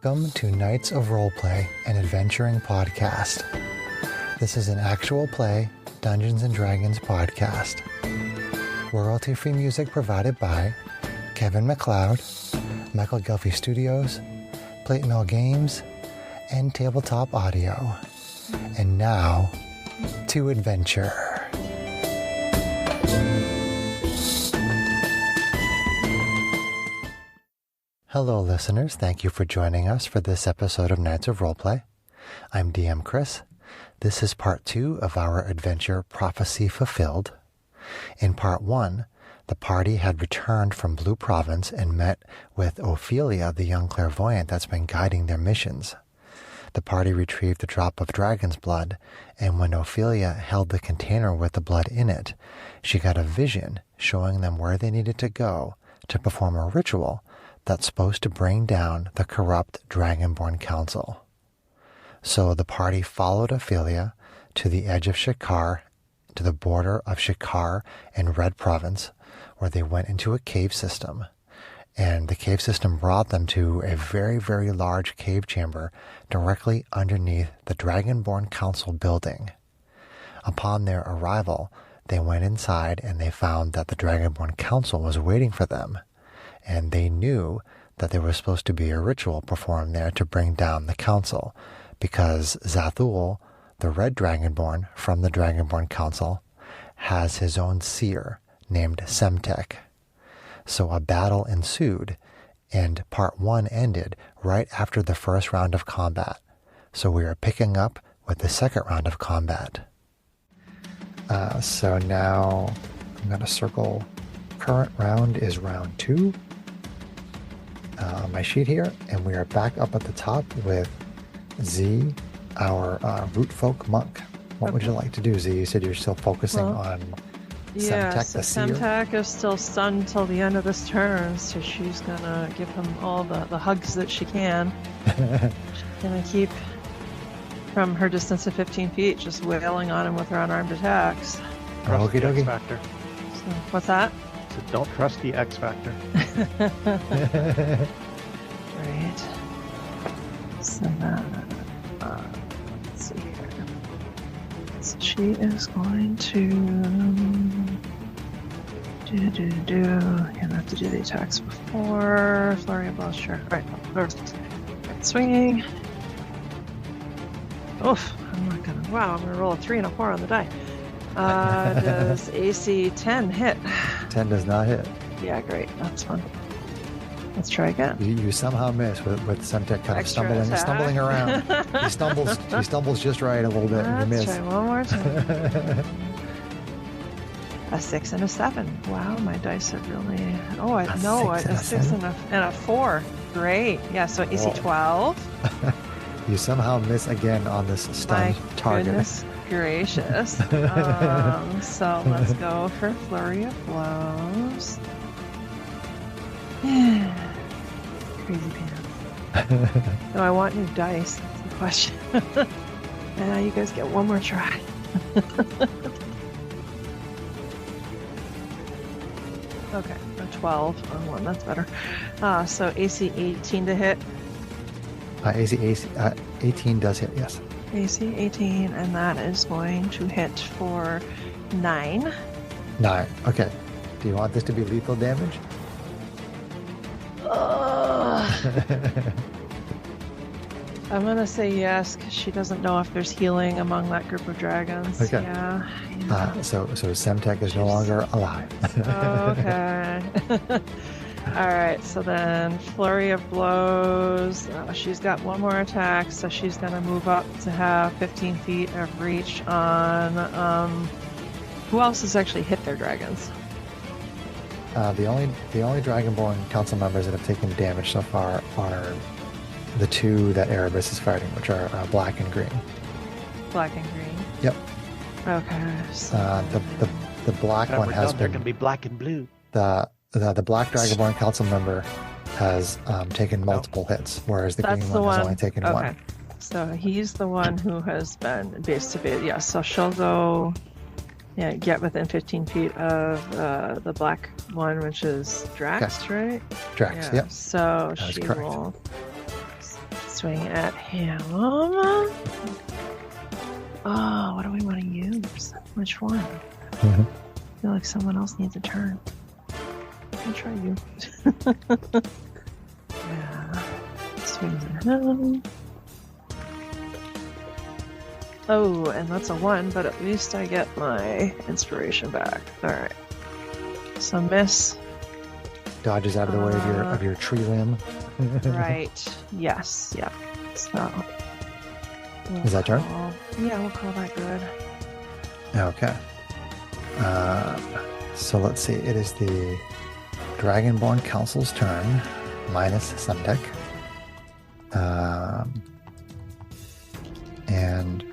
Welcome to Knights of Roleplay, an adventuring podcast. This is an actual play Dungeons & Dragons podcast. Royalty-free music provided by Kevin MacLeod, Michael Gelfie Studios, Plate Mill Games, and Tabletop Audio. And now, to adventure. Hello listeners, thank you for joining us for this episode of Knights of Roleplay. I'm DM Chris. This is part 2 of our adventure Prophecy Fulfilled. In part 1, the party had returned from Blue Province and met with Ophelia, the young clairvoyant that's been guiding their missions. The party retrieved a drop of dragon's blood, and when Ophelia held the container with the blood in it, she got a vision showing them where they needed to go to perform a ritual that's supposed to bring down the corrupt Dragonborn Council. So the party followed Ophelia to the edge of Shikar, to the border of Shikar and Red Province, where they went into a cave system. And the cave system brought them to a very, very large cave chamber directly underneath the Dragonborn Council building. Upon their arrival, they went inside and they found that the Dragonborn Council was waiting for them. And they knew that there was supposed to be a ritual performed there to bring down the council, because Zathul, the red dragonborn from the Dragonborn Council, has his own seer named Semtek. So a battle ensued, and part 1 ended right after the first round of combat. So we are picking up with the second round of combat. So now I'm going to circle. Current round is round 2. On my sheet here, and we are back up at the top with Z, our root folk monk. What would you like to do, Z? You said you're still focusing on Semtek, the seer. Semtek is still stunned until the end of this turn, so she's gonna give him all the hugs that she can. She's gonna keep from her distance of 15 feet, just wailing on him with her unarmed attacks. Trust the X Okey-dokey. Factor. So, what's that? So don't trust the X Factor. Right. So then, let's see here. So she is going to You're gonna have to do the attacks before flurry of blows. Sure. Right. First, swinging. Oof. I'm not gonna. Wow. I'm gonna roll a 3 and a 4 on the die. Does AC 10 hit? 10 does not hit. Yeah, great. That's fun. Let's try again. You somehow miss with Semtek kind of Extra stumbling around. He stumbles just right a little bit, and you Let's miss. try one more time. A 6 and a 7. Wow, my dice are really. Oh, a 6 and a 4. Great. Yeah, so AC 12. You somehow miss again on this stunned target. Goodness gracious. So let's go for flurry of blows. Crazy pants. No, I want new dice. That's the question. And now you guys get one more try. Okay, a 12 on 1. That's better. So AC 18 to hit. AC 18 does hit, yes. AC 18, and that is going to hit for 9. 9. Okay. Do you want this to be lethal damage? I'm going to say yes, because she doesn't know if there's healing among that group of dragons. Okay. Yeah. So Semtek is no longer alive. Okay. All right, so then flurry of blows. She's got one more attack, so she's going to move up to have 15 feet of reach on. Who else has actually hit their dragons? The only Dragonborn Council members that have taken damage so far are the 2 that Erebus is fighting, which are black and green. Black and green. Yep. Okay. So The black one has There been. can be black and blue. The black Dragonborn Council member has taken multiple hits, whereas the green one has only taken one. So he's the one who has been base to base. Yeah, so she'll go get within 15 feet of the black one, which is Drax, right? Drax, yeah. yep. So That is she correct. will swing at him. Oh, what do we want to use? Which one? Mm-hmm. I feel like someone else needs a turn. I'll try you. Yeah. Swings at him. Oh, and that's a 1, but at least I get my inspiration back. Alright. So miss. Dodges out of the way of your tree limb. Right. Yes. Yep. So. Is that turn? Yeah, we'll call that good. Okay. So let's see. It is the Dragonborn Council's turn, minus Sundeck. And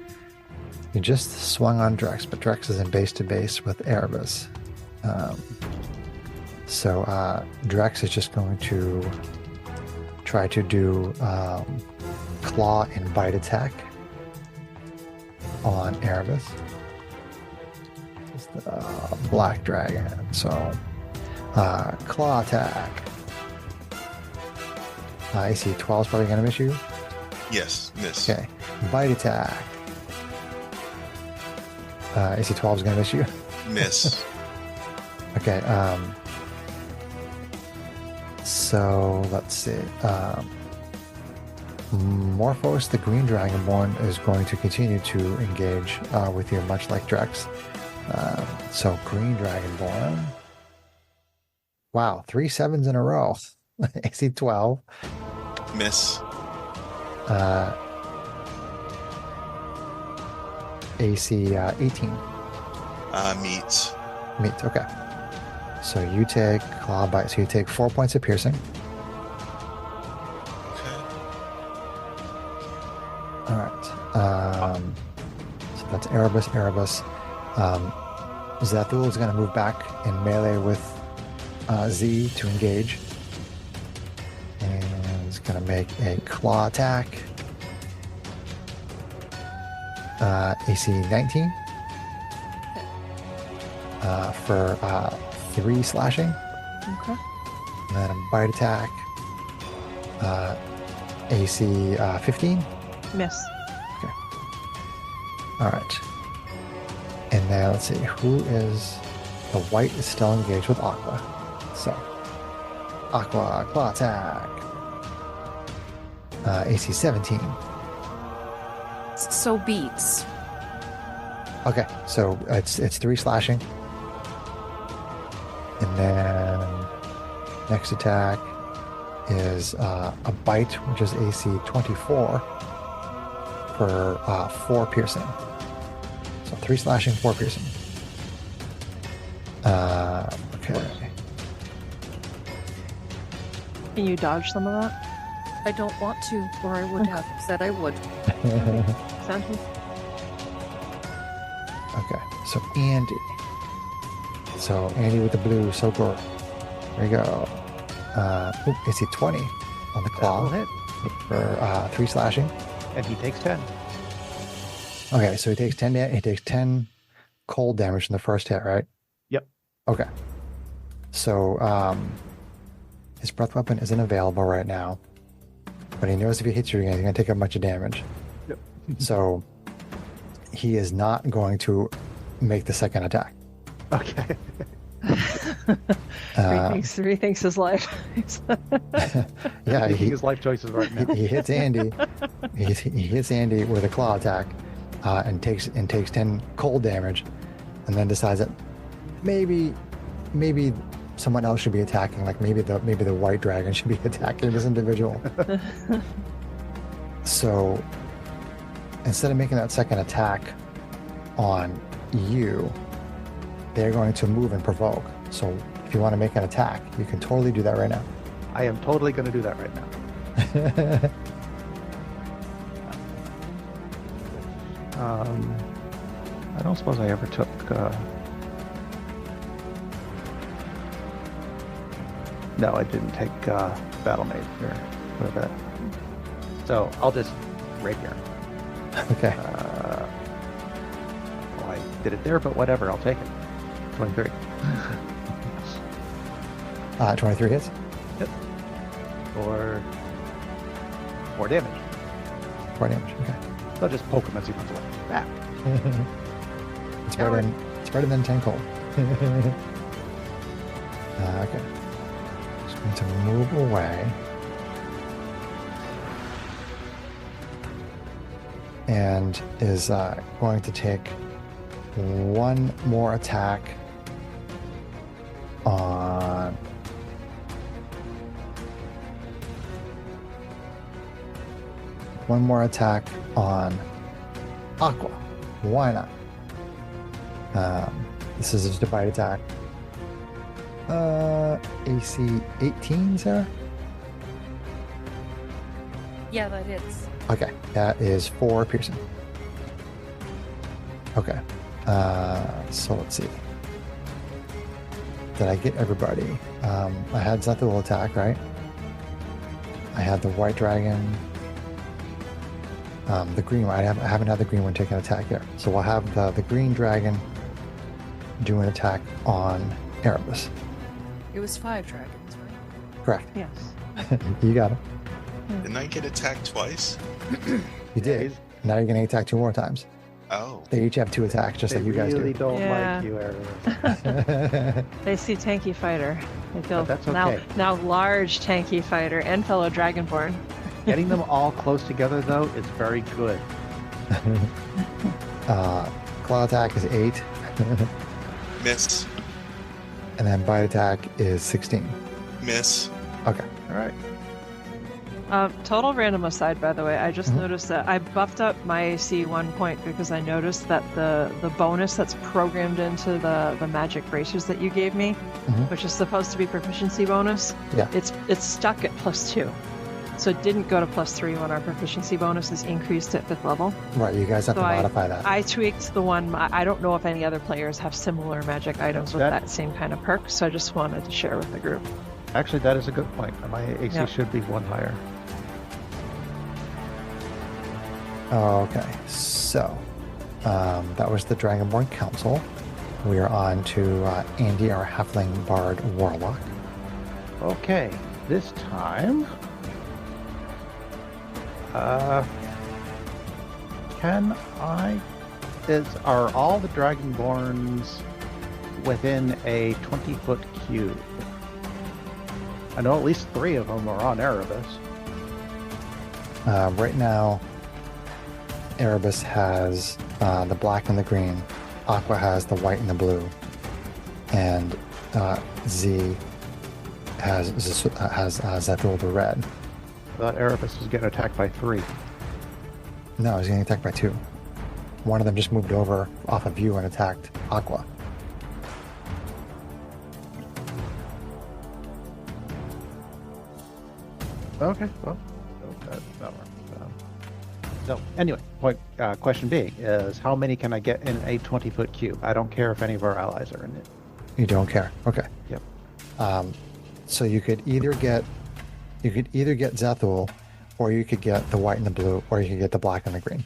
you just swung on Drex, but Drex is in base to base with Erebus. So Drex is just going to try to do claw and bite attack on Erebus. It's the black dragon. So claw attack. AC 12 is probably going to miss you. Yes, miss. Okay. Bite attack. AC 12 is going to miss you. Miss. Okay. So let's see. Morphos, the green dragonborn, is going to continue to engage with you, much like Drex. So green dragonborn. Wow, 3 7s in a row. AC 12. Miss. AC 18. Meets. Meet. Okay. So you take claw bite. So you take 4 points of piercing. Okay. All right. So that's Erebus. Zathul is going to move back in melee with Z to engage. And is going to make a claw attack. AC 19. For 3 slashing. Okay. And then a bite attack. AC 15. Miss. Okay. All right. And now let's see, who is the white is still engaged with Aqua. So Aqua claw attack. AC 17. So beats. Okay, so it's 3 slashing. And then next attack is a bite, which is AC 24 for 4 piercing. So 3 slashing, 4 piercing. Okay. Can you dodge some of that? I don't want to, or I would have said I would. Sounds good. Okay, so Andy. So Andy with the blue, so good. There you go. AC 20 on the claw That'll hit. for 3 slashing. And he takes 10. Okay, so he takes 10. He takes 10 cold damage from the first hit, right? Yep. Okay. So his breath weapon isn't available right now, but he knows if he hits you again, he's going to take a bunch of damage. Yep. So he is not going to make the second attack. Okay. Rethinks his life. Yeah, Making his life choices right now. he hits Andy. He hits Andy with a claw attack, and takes 10 cold damage, and then decides that maybe someone else should be attacking. Like maybe the white dragon should be attacking this individual. So instead of making that second attack on you, they're going to move and provoke. So if you want to make an attack, you can totally do that right now. I am totally going to do that right now. I don't suppose I ever took. No, I didn't take Battle Mage here for that. So I'll just rapier. Okay. Well, I did it there, but whatever. I'll take it. 23. 23 hits. Yep. For 4 damage. They'll just poke him as he runs away. Back. It's better than 10 cold. Okay. Just going to move away. And is going to take one more attack on Aqua. Why not? This is a bite attack. AC 18, Sarah? Yeah, that hits. Okay, that is 4 piercing. Okay, so let's see. Did I get everybody? I had Zethul attack, right? I had the white dragon. The green one. I haven't had the green one take an attack yet. So we'll have the green dragon do an attack on Erebus. It was 5 dragons, right? Correct. Yes. You got it. Didn't I get attacked twice? You did. Now you're going to attack 2 more times. Oh. They each have 2 attacks, just like you guys really do. don't Yeah. like you, Erebus. They see tanky fighter. They feel But that's okay. now large tanky fighter and fellow dragonborn. Getting them all close together, though, is very good. Claw attack is 8. Miss. And then bite attack is 16. Miss. Okay. All right. Total random aside, by the way, I just Mhm. noticed that I buffed up my AC 1 point because I noticed that the bonus that's programmed into the magic bracers that you gave me, Mhm. which is supposed to be proficiency bonus, Yeah. it's stuck at +2. So it didn't go to +3 when our proficiency bonus is increased at 5th level. Right, you guys have So to modify that. I tweaked the one. I don't know if any other players have similar magic items with that same kind of perk, so I just wanted to share with the group. Actually, that is a good point. My AC Yep. should be 1 higher. Okay, so that was the Dragonborn Council. We are on to Andy, our Halfling Bard Warlock. Okay, this time, are all the Dragonborns within a 20-foot cube? I know at least 3 of them are on Erebus. Right now, Erebus has the black and the green. Aqua has the white and the blue. And Z has Zethul the red. I thought Erebus was getting attacked by 3. No, he's getting attacked by 2. One of them just moved over off of you and attacked Aqua. Okay, well, that works. So anyway, question being is how many can I get in a 20-foot cube? I don't care if any of our allies are in it. You don't care. Okay. Yep. So you could either get Zethul, or you could get the white and the blue, or you could get the black and the green.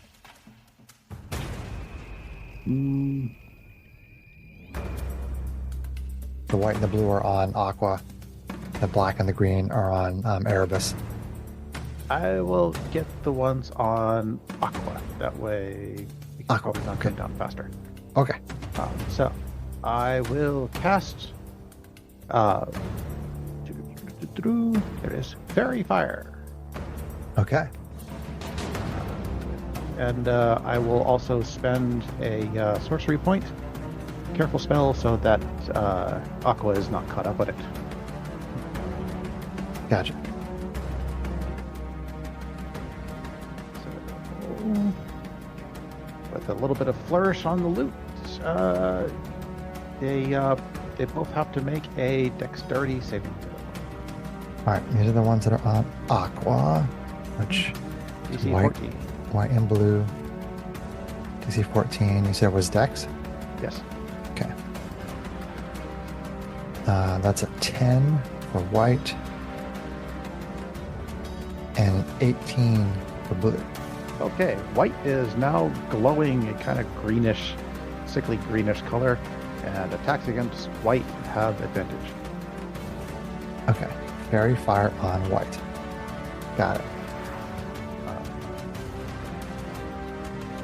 The white and the blue are on Aqua. The black and the green are on Erebus. I will get the ones on Aqua. That way we can Aqua, probably knock okay. them down faster. Okay. So I will cast. There it is. Fairy Fire. Okay. And I will also spend a sorcery point. Careful spell so that Aqua is not caught up with it. Gotcha. So, with a little bit of flourish on the loot, they both have to make a dexterity saving throw. All right. These are the ones that are on Aqua, which DC White. 14. white and blue. DC 14. You said it was Dex? Yes. Okay. That's a 10 for white and an 18 for blue. Okay, white is now glowing a kind of greenish, sickly greenish color, and attacks against white have advantage. Okay. Fairy Fire on white. Got it.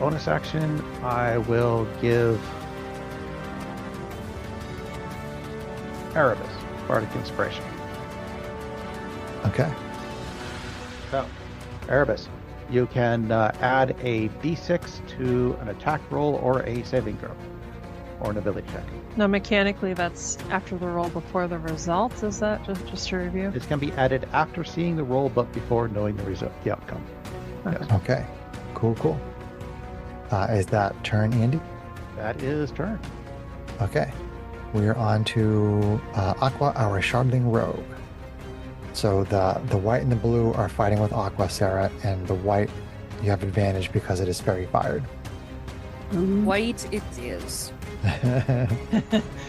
bonus action, I will give Erebus Bardic Inspiration. Okay. So, Erebus, you can add a d6 to an attack roll or a saving throw, or an ability check. No, mechanically, that's after the roll before the results. Is that just to review? This can be added after seeing the roll, but before knowing the outcome. Yes. Okay. Cool. Is that turn, Andy? That is turn. Okay. We're on to Aqua, our Shardling Rogue. So the white and the blue are fighting with Aqua, Sarah, and the white, you have advantage because it is fairy fired. White it is.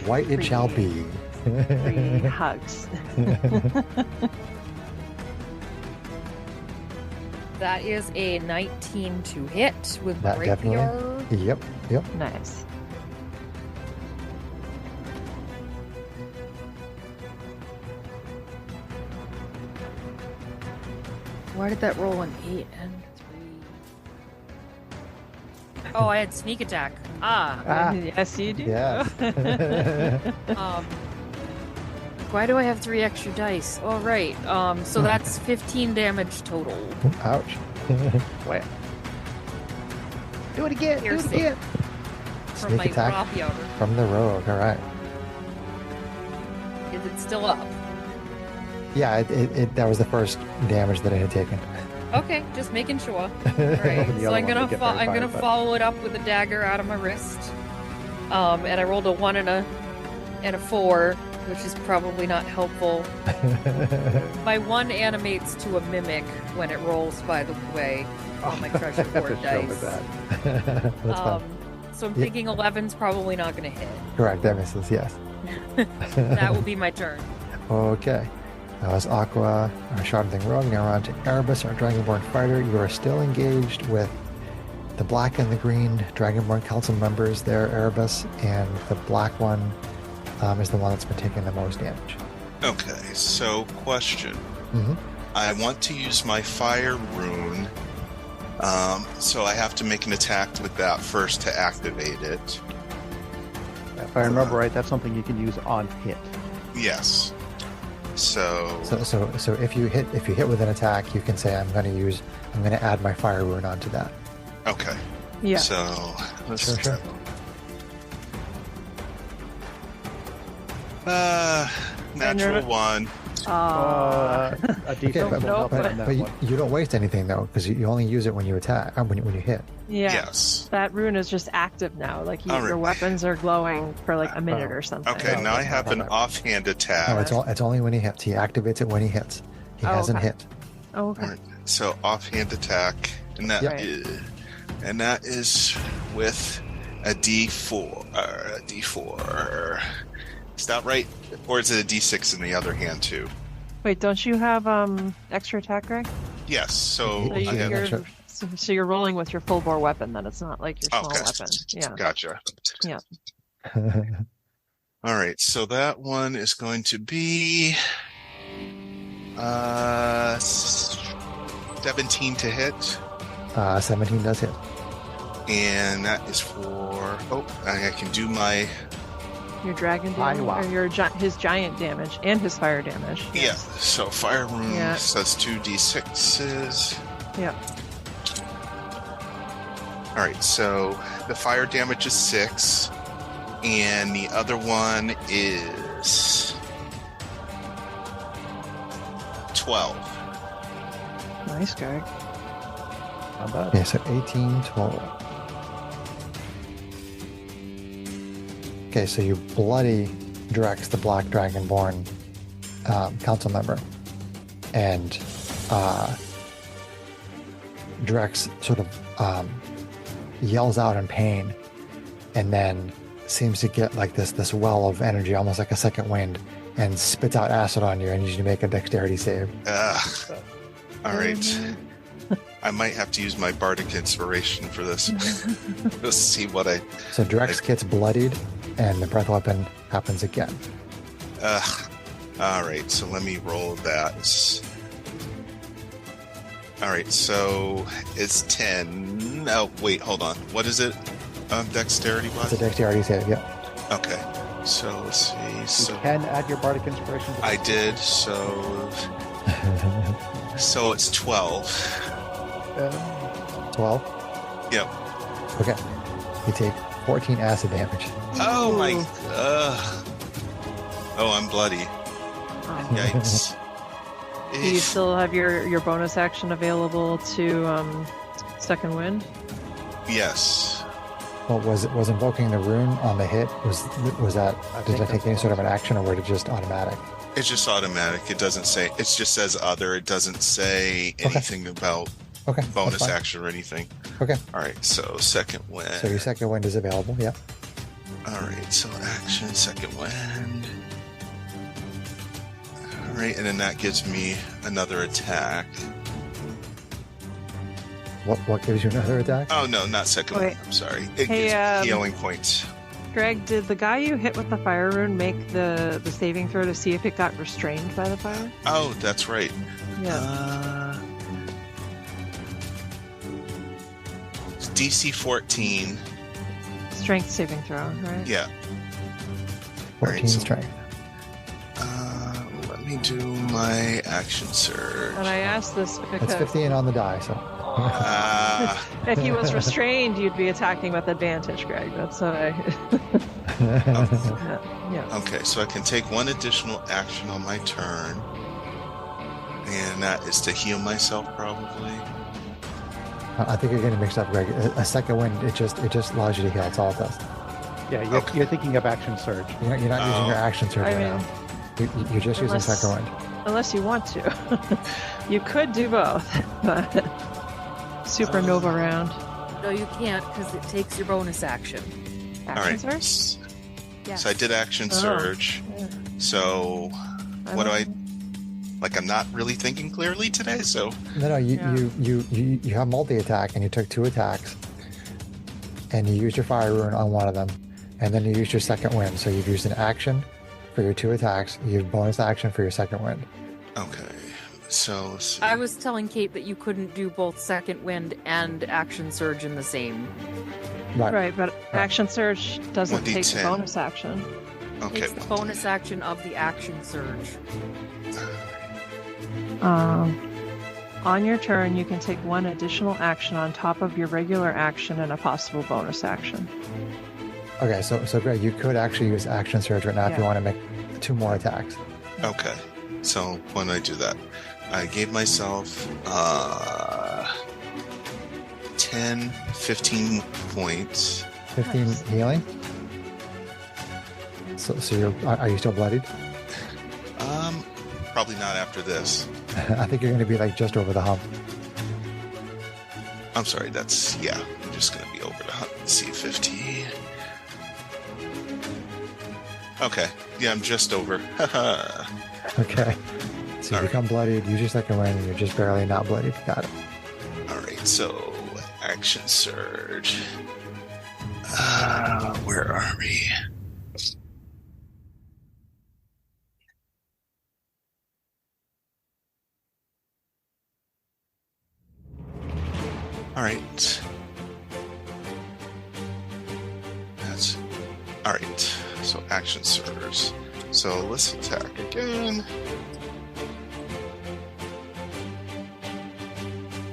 White it shall be. Free hugs. That is a 19 to hit with That rapier. definitely. Yep. Nice. Why did that roll an 8 and 3? Oh, I had sneak attack. Yes, you do. Yes. Why do I have 3 extra dice? Oh, right. So that's 15 damage total. Ouch. Wait. Do it again. Piercing. Do it again. From Sneak my attack rapier. from the rogue. All right. Is it still up? Yeah, it that was the first damage that I had taken. Okay, just making sure. All right, The so other I'm one gonna would get very I'm gonna fired, but- follow it up with a dagger out of my wrist. And I rolled a 1 and a 4, which is probably not helpful. My 1 animates to a mimic when it rolls, by the way, on my treasure I have to board show with dice. that. That's fine. So I'm Yeah. thinking 11's probably not gonna hit. Correct. That misses. Yes. That will be my turn. Okay. That was Aqua, our Shardling Rogue. Now we're on to Erebus, our Dragonborn fighter. You are still engaged with the black and the green Dragonborn Council members there, Erebus, and the black one is the one that's been taking the most damage. Okay, so question. Mhm. I want to use my fire rune, so I have to make an attack with that first to activate it. If I remember right, that's something you can use on hit. Yes. So So if you hit with an attack, you can say I'm going to add my fire rune onto that. okay. Yeah. So let's Sure. natural one. A D6 Okay, will no, help but- on that but one. you don't waste anything though, because you only use it when you attack, when you hit. Yeah. Yes. That rune is just active now. Like All your right. weapons are glowing for like a minute or something. Okay, No, now I that's have not an bad. offhand attack. No, it's only when he hits. He activates it when he hits. He Oh, hasn't okay. hit. Oh, okay. Alright, so offhand attack, and that Yep. is with a D4. A D4. Is that right? Or is it a D6 in the other hand too? Wait, don't you have extra attack, Greg? Yes. So So, I have, extra- so you're rolling with your full bore weapon. Then it's not like your small Okay. weapon. Yeah. gotcha. Yeah. All right, so that one is going to be 17 to hit, 17 does hit. and that is for. Oh, I can do my. Your dragon damage, Iowa. or his giant damage, and his fire damage. Yeah, so fire rune Yeah. says 2d6s. Yeah. All right, so the fire damage is 6, and the other one is 12. Nice, Greg. Not bad. Okay, so 18 total. Okay, so you bloody Drex, the Black Dragonborn council member, and Drex sort of yells out in pain, and then seems to get like this well of energy, almost like a second wind, and spits out acid on you, and you need to make a dexterity save. All right. I might have to use my bardic inspiration for this. Let's see what I. So Drex gets bloodied, and the breath weapon happens again. All right, so let me roll that. All right, so it's 10. No, wait, hold on. What is it? Dexterity It's wise? a dexterity save, yeah. Okay. So let's see. You So can add your bardic inspiration. To I did. So it's 12. 12? Yep. Okay. You take 14 acid damage. Oh my. Oh, I'm bloody. Yikes. Do you still have your bonus action available to second wind? Yes. Well, was invoking the rune on the hit, was that, did that take any sort of an action, or was it just automatic? It's just automatic. It doesn't say. It just says other. It doesn't say anything about Okay. bonus that's fine. action or anything. Okay. All right. So second wind. So your second wind is available, yeah. All right. So action, second wind. All right, and then that gives me another attack. What gives you another attack? Oh no, not second Wait. wind. I'm sorry. It Hey, gives healing points. Greg, did the guy you hit with the fire rune make the saving throw to see if it got restrained by the fire? Oh, that's right. Yeah. It's DC 14. Strength saving throw, right? Yeah. 14 so- strength. Let me do my action surge. And I asked this It's because 15 on the die, so. if he was restrained, you'd be attacking with advantage, Greg. That's what I. Yeah. Okay, so I can take one additional action on my turn, and that is to heal myself, probably. I think you're getting mixed up, Greg. A second wind, it just allows you to heal. That's all it does. Yeah, Okay. you're thinking of action surge. You're not using your action surge I right mean, now. You're just using unless- second wind. Unless you want to, you could do both. But supernova round. No, you can't because it takes your bonus action. All Action right. surge? Yes. So I did action Oh. surge. Yeah. So what do I? don't- Like I'm not really thinking clearly today. So No, Yeah. you have multi-attack, and you took 2 attacks, and you used your fire rune on one of them, and then you used your second wind. So you've used an action for your 2 attacks. You have bonus action for your second wind. okay. So let's see. I was telling Kate that you couldn't do both second wind and action surge in the same. Right, but action surge doesn't take the 1d10. bonus action. Okay. It's the bonus action of the action surge. On your turn, you can take one additional action on top of your regular action and a possible bonus action. Okay, so Greg, you could actually use action surge right now if you Yeah. want to make 2 more attacks. Okay. So when I do that, I gave myself 10, 15 points. 15 Nice. healing. So are you still bloodied? Probably not after this. I think you're going to be like just over the hump. I'm sorry. I'm just gonna be over the hump. Let's see, 50. Okay. Yeah, I'm just over. Okay. So you All right. become bloodied, use your second wind, and you're just barely not bloodied. Got it. All right. So action surge. Where are we? All right. That's all right. So action surge. So let's attack again.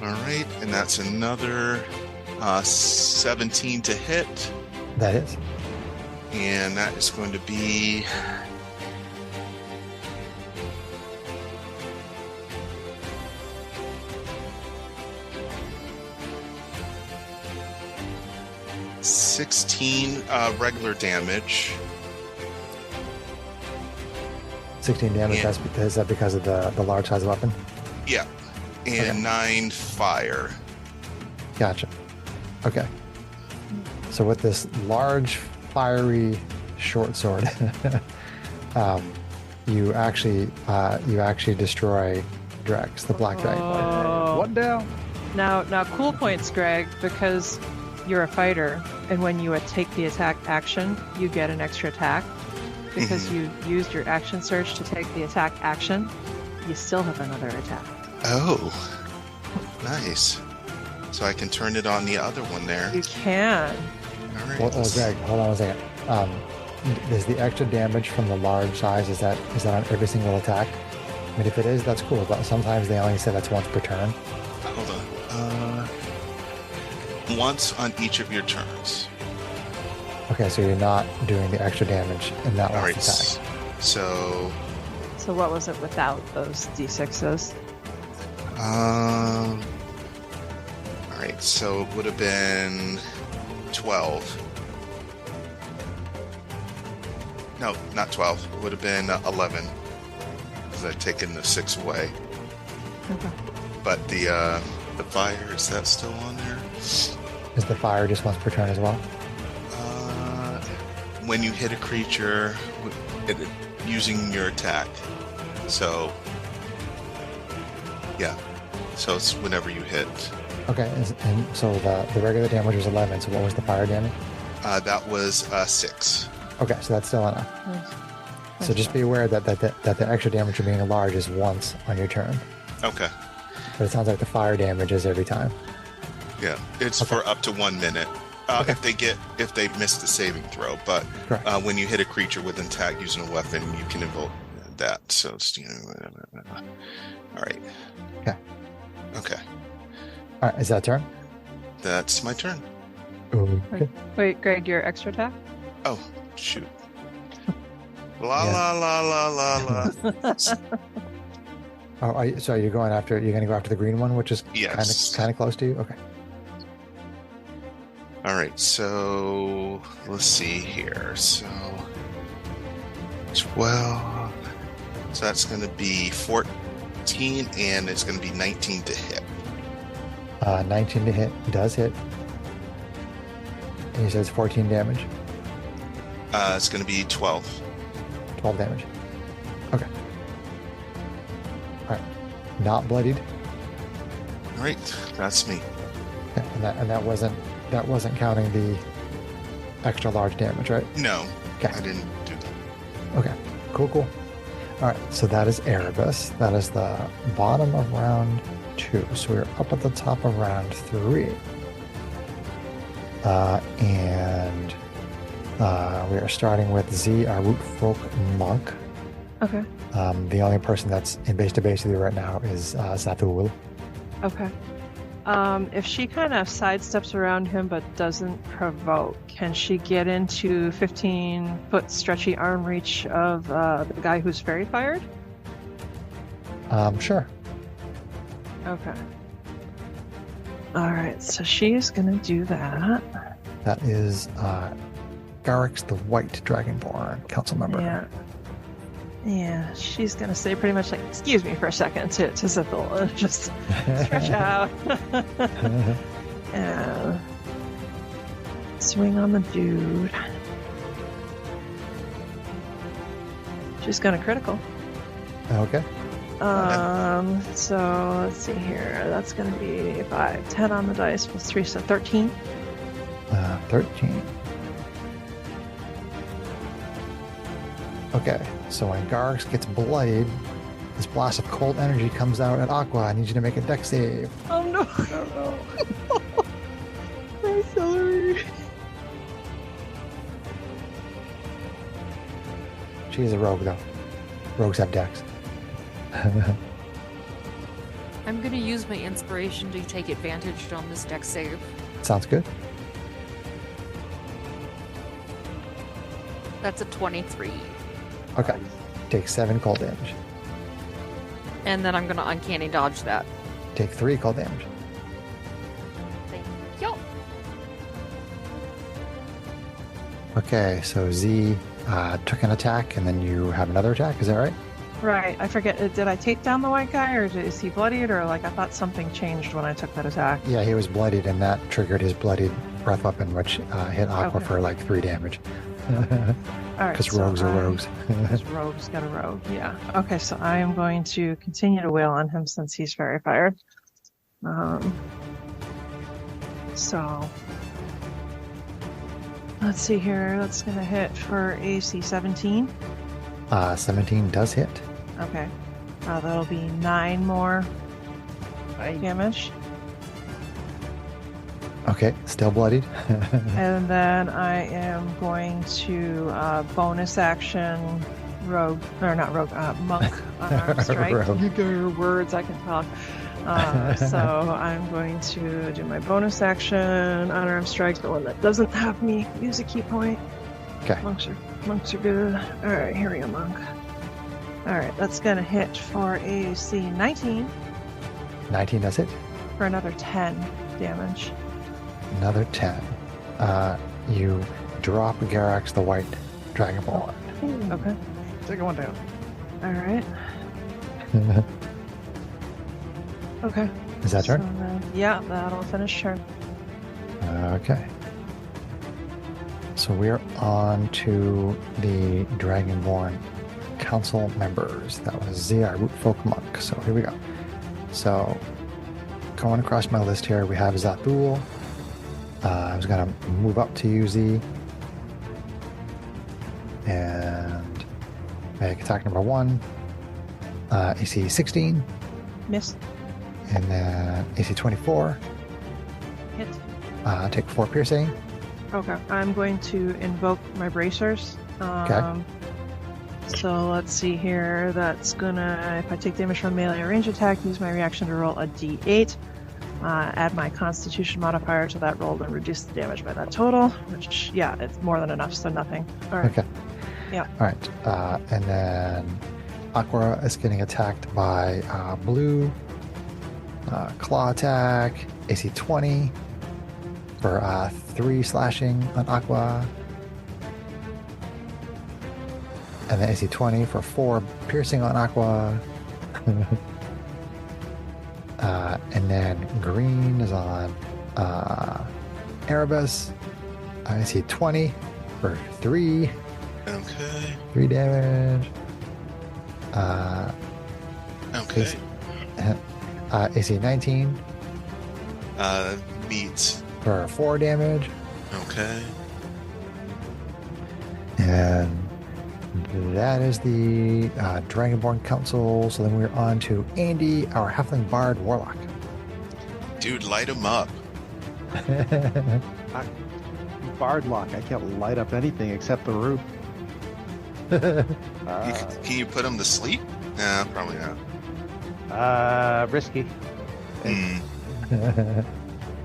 All right, and that's another 17 to hit, That is. and that is going to be $16 regular damage. 16 damage. Yeah. Is that because of the large size weapon? Yeah, and Okay. 9 fire. Gotcha. Okay. So with this large, fiery short sword, you actually destroy Drex, the black dragonborn. Oh. One down. Now, cool points, Greg, because you're a fighter, and when you take the attack action, you get an extra attack. Because you used your action surge to take the attack action, you still have another attack. Oh, nice. so I can turn it on the other one there. You can. All right. Well, Greg, hold on a second. Is the extra damage from the large size, is that on every single attack? I mean, if it is, that's cool, but sometimes they only say that's once per turn. Hold on. Once on each of your turns. Okay, so you're not doing the extra damage in that All last right. attack. So, So what was it without those d6s? all right. So it would have been 12. No, not 12. It would have been 11. Because I've taken the 6 away. Okay. But the fire, is that still on there? Is the fire just once per turn as well? When you hit a creature using your attack. So, yeah. So it's whenever you hit. Okay, and so the regular damage was 11, so what was the fire damage? That was 6. Okay, so that's still enough. So just be aware that the extra damage from being large is once on your turn. Okay. But it sounds like the fire damage is every time. Yeah, it's for up to 1 minute. Okay. If they miss the saving throw, but Correct. when you hit a creature with an attack using a weapon, you can invoke that. So it's, all right. Okay. Okay, All right, is that turn? that's my turn. Okay. Wait, Greg, your extra attack? Oh shoot! La la la la la la. Oh, so you're going after the green one, which is Yes. kind of close to you. Okay. All right, so let's see here. So 12. So that's going to be 14, and it's going to be 19 to hit. 19 to hit does hit. And you said it's 14 damage, It's going to be 12. 12 damage. Okay. All right. Not bloodied. All right, that's me. Okay. And that wasn't counting the extra large damage, right? No, Okay. I didn't do that. Okay. Cool. All right. So that is Erebus. That is the bottom of round 2. So we're up at the top of round 3. And we are starting with Z, our root folk monk. Okay. The only person that's in base to base with you right now is Zathul. Okay. If she kind of sidesteps around him but doesn't provoke, can she get into 15-foot stretchy arm reach of the guy who's fairy fired? Sure. Okay. All right, so she is going to do that. That is Garrick's the White Dragonborn council member. Yeah. Yeah, she's going to say pretty much like, excuse me for a second to Zithil and just stretch out. And swing on the dude. She's going to critical. Okay. So let's see here. That's going to be 5, 10 on the dice plus 3, so 13. 13. Okay, so when Garx gets bloodied, this blast of cold energy comes out at Aqua. I need you to make a dex save. Oh no! My celery. She is a rogue, though. Rogues have dex. I'm gonna use my inspiration to take advantage on this dex save. Sounds good. That's a 23. Okay. Take 7 cold damage. And then I'm gonna uncanny dodge that. Take 3 cold damage. Thank you. Okay, so Z took an attack, and then you have another attack. Is that right? Right, I forget. Did I take down the white guy, or is he bloodied, or like I thought something changed when I took that attack? Yeah, he was bloodied, and that triggered his bloodied breath weapon, which hit Aqua Okay. for like 3 damage. All right, Because rogues are rogues. Because rogues got a rogue, yeah. Okay, so I am going to continue to wail on him since he's very fired. So let's see here. That's going to hit for AC 17. 17 does hit. Okay, that'll be 9 more damage. Okay, still bloodied. And then I am going to bonus action rogue, or not rogue, monk unarmed strike. Rogue. Your words, I can talk. So I'm going to do my bonus action unarmed strike, the one that doesn't have me use a key point. Okay. Monks are good. All right, here we go, monk. All right, that's gonna hit for AC 19 19, that's it. for another 10 damage. Another 10. You drop Garax the white dragonborn. Okay. Second one down. All right. Okay. Is that turn? So then, yeah, that'll finish turn. Okay. So we're on to the Dragonborn Council members. That was Zia, Root Folk Monk. So here we go. So going across my list here, we have Zathul. I was going to move up to you, Z. And make attack number 1. AC 16. Miss. And then AC 24. Hit. Take 4 piercing. Okay. I'm going to invoke my bracers. Okay. So let's see here. That's gonna, if I take damage from melee or range attack, use my reaction to roll a d8. Add my Constitution modifier to that roll and reduce the damage by that total. Which, yeah, it's more than enough, so nothing. All right. Okay. Yeah. All right. And then Aqua is getting attacked by Blue. Claw attack, AC 20 for 3 slashing on Aqua. And then AC 20 for 4 piercing on Aqua. And then green is on Erebus. AC 20 for 3 damage. Okay. AC 19 Beats. for 4 damage. Okay. And that is the Dragonborn Council. So then we're on to Andy, our Halfling Bard Warlock. Dude, light him up. Bardlock. I can't light up anything except the roof. Can you put him to sleep? Nah, probably not. Risky. Hmm.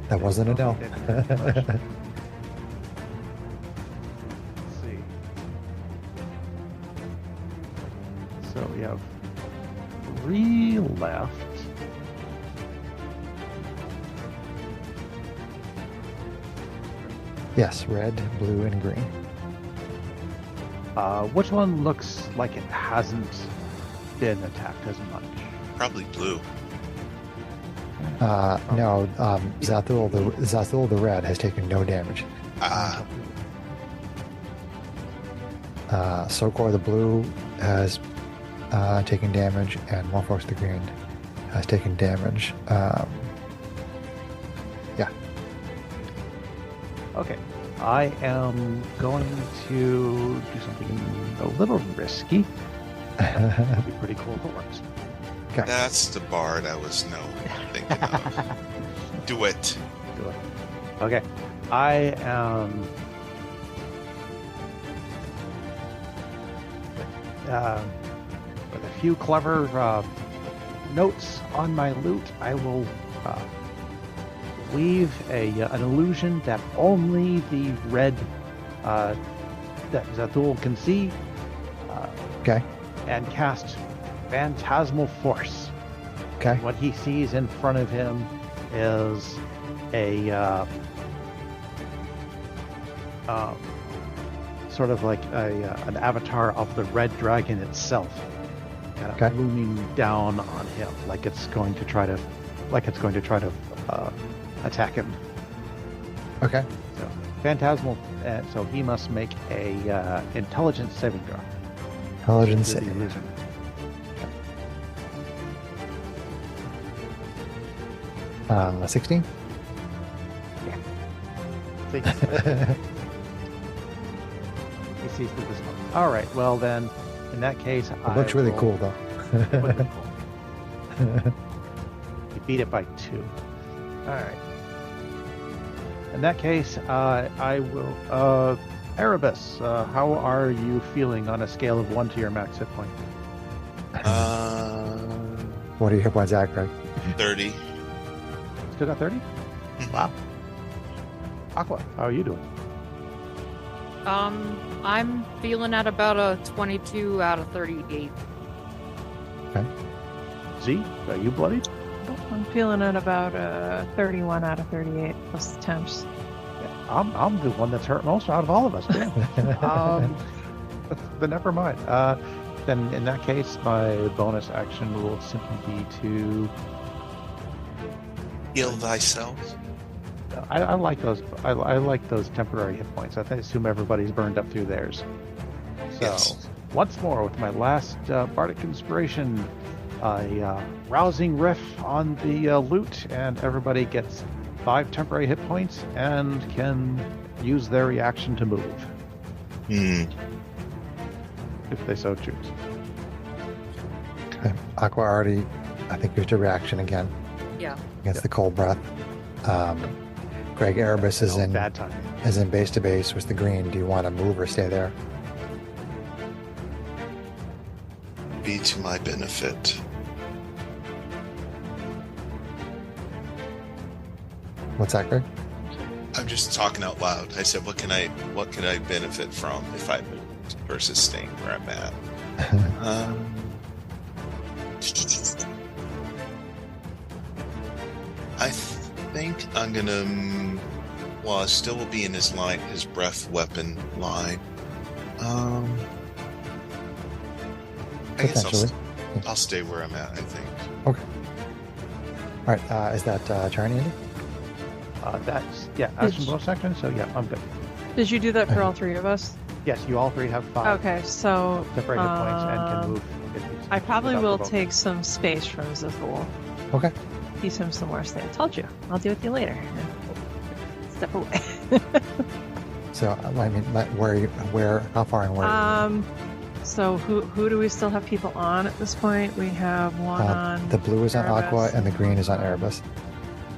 That wasn't a no. Let's see. So we have 3 left. Yes, red, blue, and green. Which one looks like it hasn't been attacked as much? Probably blue. No, Zathul the red has taken no damage. Sokor the blue has taken damage, and Morphox the green has taken damage. Yeah. Okay. I am going to do something a little risky. It'd be pretty cool if it works. Okay. That's the bard I was thinking of. Do it. Do it. Okay. I am with a few clever notes on my loot, I will weave an illusion that only the red that Zathul can see. Okay. And cast Phantasmal Force. Okay. What he sees in front of him is a sort of like an avatar of the red dragon itself, kind of looming down on him, like it's going to try to attack him. Okay. So Phantasmal. So he must make a intelligence saving throw. Intelligence The saving. illusion. Okay. 16? Yeah. See? He sees through this one. All right. Well, then, in that case, It looks really cool, though. Would be cool. You beat it by 2. All right. In that case, I will. Erebus, how are you feeling on a scale of 1 to your max hit point? What are your hit points at, Greg? 30. Still got 30? Wow. Aqua, how are you doing? I'm feeling at about a 22 out of 38. Okay. Z, are you bloodied? I'm feeling at about 31 out of 38 plus the temps. Yeah, I'm the one that's hurt most out of all of us. But never mind. Then in that case, my bonus action will simply be to Heal thyself. I like those. I like those temporary hit points. I assume everybody's burned up through theirs. So Yes. once more with my last bardic inspiration, a rousing riff on the loot, and everybody gets 5 temporary hit points and can use their reaction to move if they so choose. Okay. Aqua already, I think, used a reaction again Yeah. against the cold breath. Greg, Erebus is in bad timing. base to base with the green. Do you want to move or stay there? Be to my benefit. What's that, Greg? I'm just talking out loud. I said, what can I benefit from if I moved versus staying where I'm at? I think I'm gonna. Well, I still will be in his line, his breath weapon line. I guess Potentially. I'll stay where I'm at. I think. Okay. All right. Is that turn, Andy? That's action bonus action. So yeah, I'm good. Did you do that for all three of us? Yes, you all three have 5 Okay, so temporary hit points and can move. I probably without will provoking. take some space from Zithul. Okay. Teach him some more stay. I told you. I'll deal with you later. Step away. So, I mean, how far and where? So who do we still have people on at this point? We have one on The blue is on Aqua Erebus. and the green is on Erebus.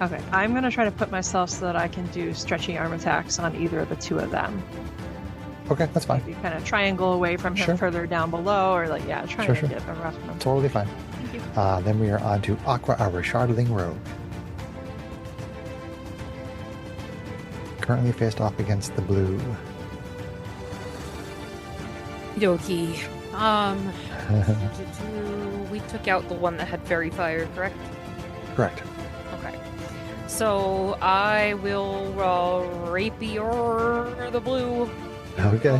Okay, I'm gonna try to put myself so that I can do stretchy arm attacks on either of the two of them. Okay, that's fine. You kind of triangle away from him Sure. further down below, or like try Sure. to get a rough number. Totally fine. Thank you. Then we are on to Aqua, our Shardling Rogue. Currently faced off against the blue. Okie. We took out the one that had fairy fire, correct? Correct. Okay. So I will rapier the blue. Okay.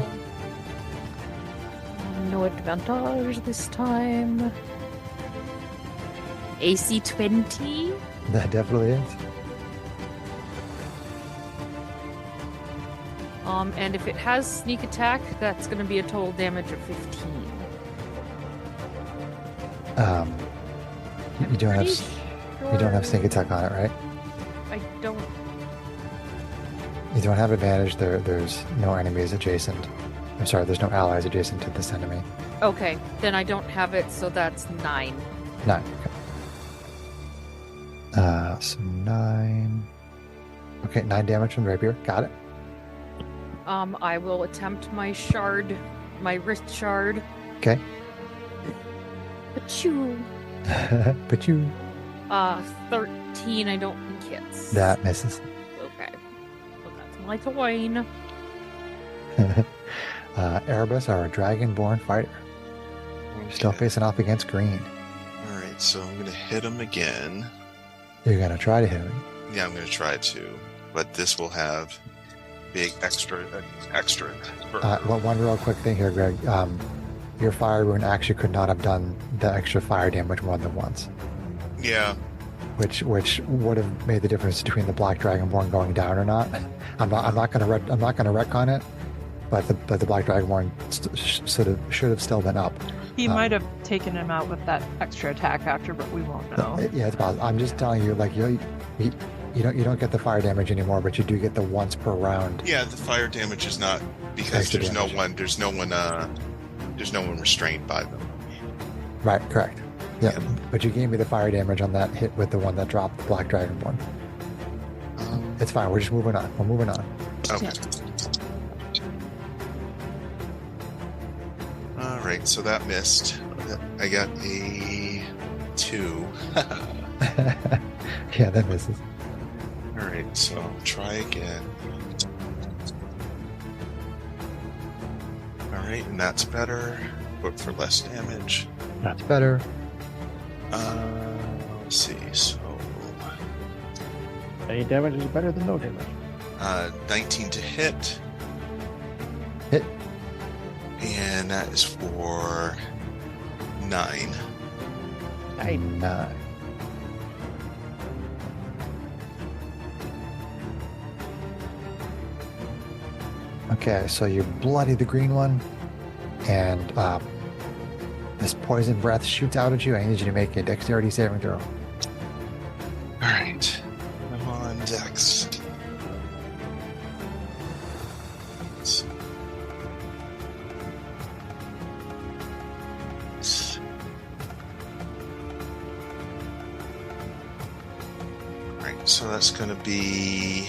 No advantage this time. AC 20. That definitely is. And if it has sneak attack, that's going to be a total damage of 15. You don't have sneak attack on it, right? I don't. You don't have advantage. There's no enemies adjacent. I'm sorry, there's no allies adjacent to this enemy. Okay, then I don't have it, so that's 9. 9. Okay. So 9. Okay, 9 damage from rapier. Got it. I will attempt my wrist shard. Okay. Achoo. But you. 13, I don't think hits. That misses. Okay. So that's my coin. Erebus, our dragonborn fighter. Still Okay. facing off against green. All right, so I'm gonna hit him again. You're going to try to hit him. Yeah, I'm gonna try to, but this will have big extra. Well, one real quick thing here, Greg. Your fire rune actually could not have done the extra fire damage more than once, Yeah. which would have made the difference between the black dragonborn going down or not. I'm not going to retcon it, but the black dragonborn should have still been up. He might have taken him out with that extra attack after, but we won't know. Yeah, it's possible. I'm just telling you, like you don't get the fire damage anymore, but you do get the once per round. Yeah, the fire damage is not because Extra there's damage. no one restrained by them. Right, correct. Yeah, Yeah. but you gave me the fire damage on that hit with the one that dropped the black dragonborn. It's fine. We're just moving on. We're moving on. Okay. All right, so that missed. I got a 2. Yeah, that misses. All right, so try again. All right, and that's better, but for less damage. That's better. Let's see. So, Any damage is better than no damage. 19 to hit, Hit. and that is for 9. 9. Okay, so you bloody the green one, and this poison breath shoots out at you. I need you to make a dexterity saving throw. All right, I'm on Dex. Alright, so that's going to be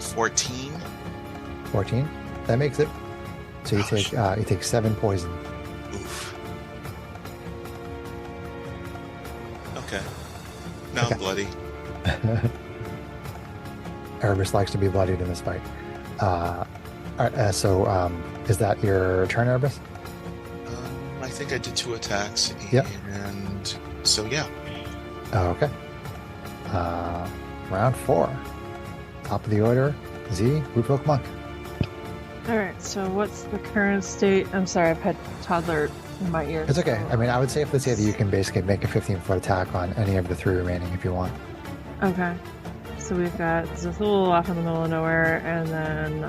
14. 14. That makes it. So you take 7 poison. Oof. Okay. Now Okay. I'm bloody. Erebus likes to be bloodied in this fight. All right, so is that your turn, Erebus? I think I did 2 attacks. Yep. And so, yeah. Okay. Round 4. Top of the order, Z, Rootfolk Monk. Alright, so what's the current state? I'm sorry, I've had toddler in my ear. It's okay. so- I mean, I would safely say that you can basically make a 15-foot attack on any of the 3 remaining if you want. Okay. So we've got Zathul off in the middle of nowhere, and then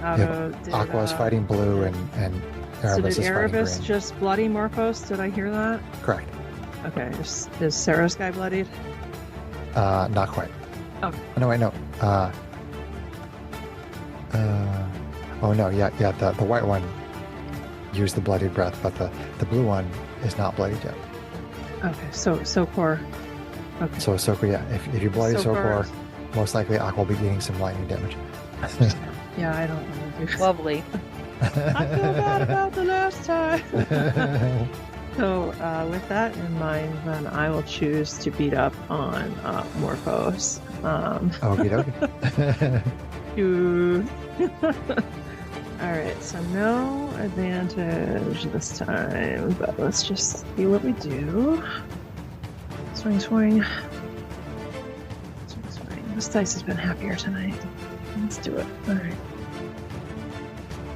Auto did... Aqua is fighting blue, and So Erebus did is fighting Erebus green. just bloody Morphos? Did I hear that? Correct. Okay. Is Sarah's guy bloodied? Not quite. Okay. No, wait, no. Oh no, yeah. The white one used the bloodied breath, but the blue one is not bloodied yet. Okay. So Sokor. Okay. So Sokor, yeah. If you bloody Sokor- Sokor, most likely Aqua will be eating some lightning damage. Yeah, I don't want to do Lovely. I feel bad about the last time. So, with that in mind, then I will choose to beat up on Morphos. Okie dokie. You. Alright, so no advantage this time, but let's just see what we do. Swing, swing. Swing, swing. This dice has been happier tonight. Let's do it. Alright.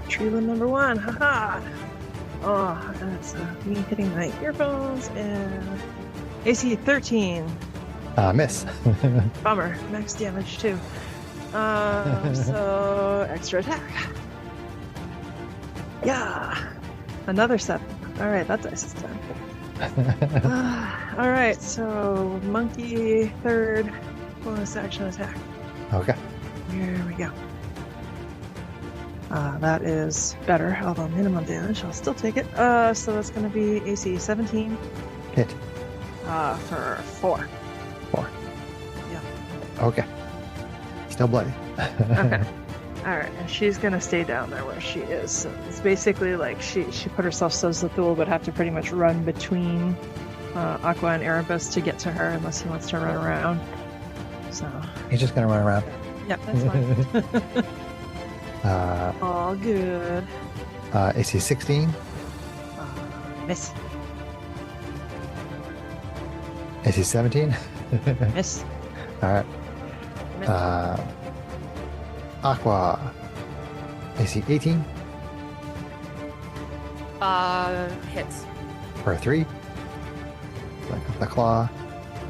Tree limb number 1, haha! Oh, that's me hitting my earphones and AC 13. Miss. Bummer. Max damage too. So extra attack. Yeah. Another 7. Alright, that dice is 10. Alright, so monkey 3rd bonus action attack. Okay. Here we go. That is better, although minimum damage. I'll still take it. So that's going to be AC 17 Hit. for 4. 4. Yeah. Okay. Still bloody. Okay. Alright, and she's going to stay down there where she is. So it's basically like she put herself so Zathul would have to pretty much run between Aqua and Erebus to get to her unless he wants to run around. So, He's just gonna run around. yep, that's fine. All good. AC 16. Miss. AC 17. Miss. Alright. Miss. Aqua. AC 18 Hits. for 3. Like the claw.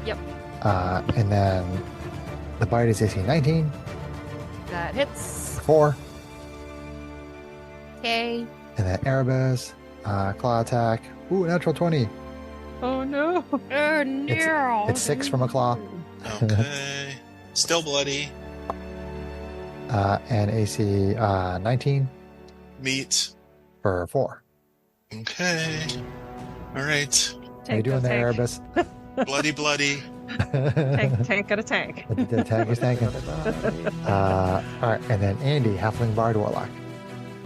Yep. And then the bite is AC 19 That hits. for 4. Okay. And then Erebus. Claw attack. Ooh, natural 20. Oh no! Oh no. It's 6 from a claw. Okay. Still bloody. And AC 19 Meat. for 4. Okay. All right. How you doing there, Erebus? Bloody, bloody. Tank got a tank. The tank is tanking. All right, and then Andy, Halfling Bard Warlock.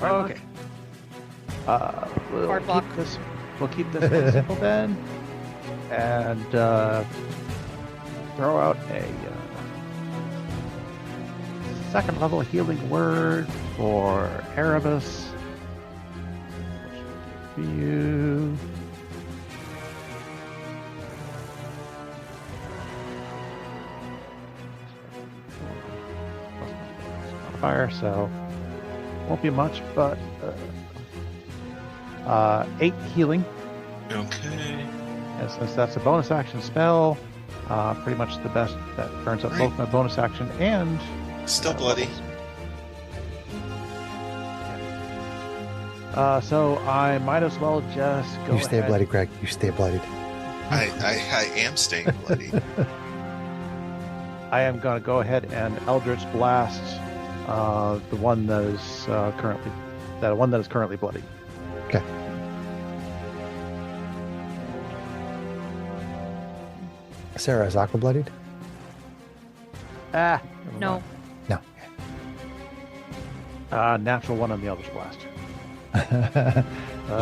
Okay. Hard block. We'll keep this one simple then, and throw out a second level healing word for Erebus. For you. Fire, so won't be much, but 8 healing. Okay. And since that's a bonus action spell, pretty much the best that burns up both my bonus action and Still bloody. so I might as well just go. You stay ahead. bloody, Greg. You stay bloodied. I am staying bloody. I am going to go ahead and Eldritch Blast the one that is currently bloody. Okay. Sarah, is Aqua bloodied? Never No. No. mind. Natural one on the Eldritch Blast. At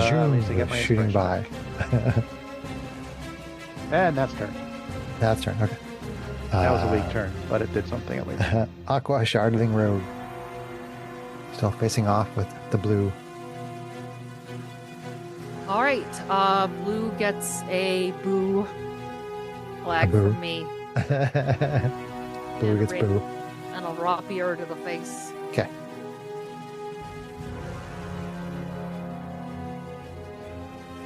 Zoom least I get my shooting by. inspiration. And that's turn. That's turn. Okay. That was a weak turn, but it did something at least. Aqua Shardling Road. Still facing off with the blue. All right. Blue gets a boo flag A boo. from me Blue gets red. boo. and a rapier to the face. Okay.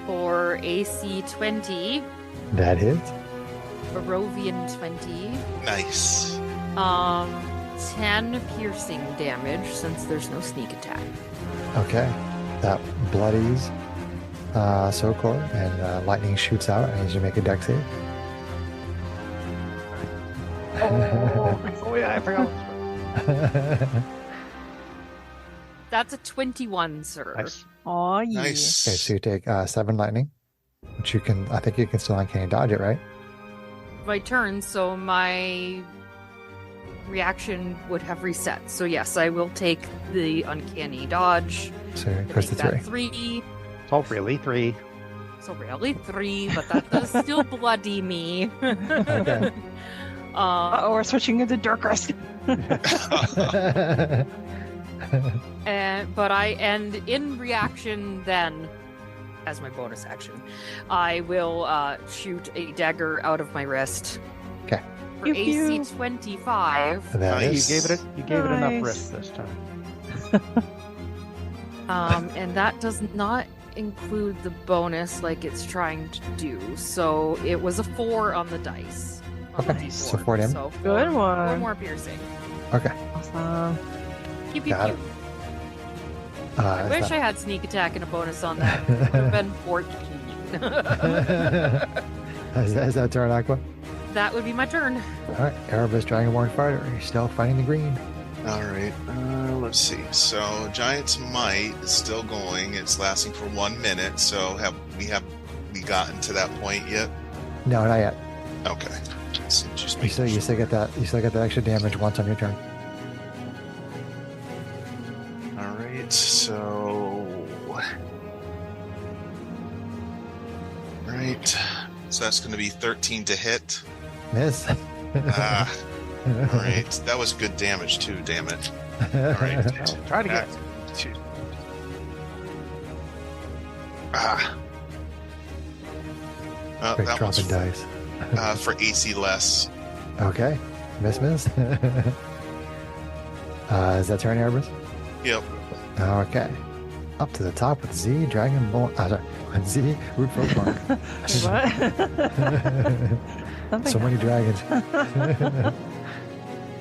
For AC 20, That hits. Barovian 20, Nice. 10 piercing damage since there's no sneak attack. Okay. That bloodies Sokor, and lightning shoots out. I need you to make a dex save. Oh yeah, I forgot. That's a 21, sir. Nice. Oh yeah. Nice. Okay, so you take 7 lightning, which I think you can still uncanny dodge it, right? My turn, so my reaction would have reset. So yes, I will take the uncanny dodge. So it I goes to think 3. that 3. So really 3. So really 3, but that does still bloody me. Okay. Oh, we're switching into Dirkrest. And in reaction then, as my bonus action, I will shoot a dagger out of my wrist. Okay. For Pew, AC pew. 25. That Nice. is. You gave it enough Nice. risk this time. And that does not include the bonus like it's trying to do. So it was a 4 on the dice. On the Okay, D4. so 4 damage. So Good 4 one. more piercing. Okay. Awesome. Pew, pew, Got pew. it. I Is wish that- I had sneak attack and a bonus on that. It would have been 14. is that turn, Aqua? That would be my turn. All right. Erebus Dragonborn Fighter. You're still fighting the green. All right. Let's see. So Giant's Might is still going. It's lasting for 1 minute. So have we gotten to that point yet? No, not yet. Okay. Just You still get that. You still get that extra damage once on your turn. All right. So. Right. So that's going to be 13 to hit. Miss. Ah. All right. That was good damage too. Damn it. All right. Try to get. Ah. Quick That was dropping dice. for AC less. Okay. Miss. Is that turn, Erebus? Yep. Okay. Up to the top with Z, Dragonborn. Sorry, with Z, Root Folk Monk. What? Something So many dragons.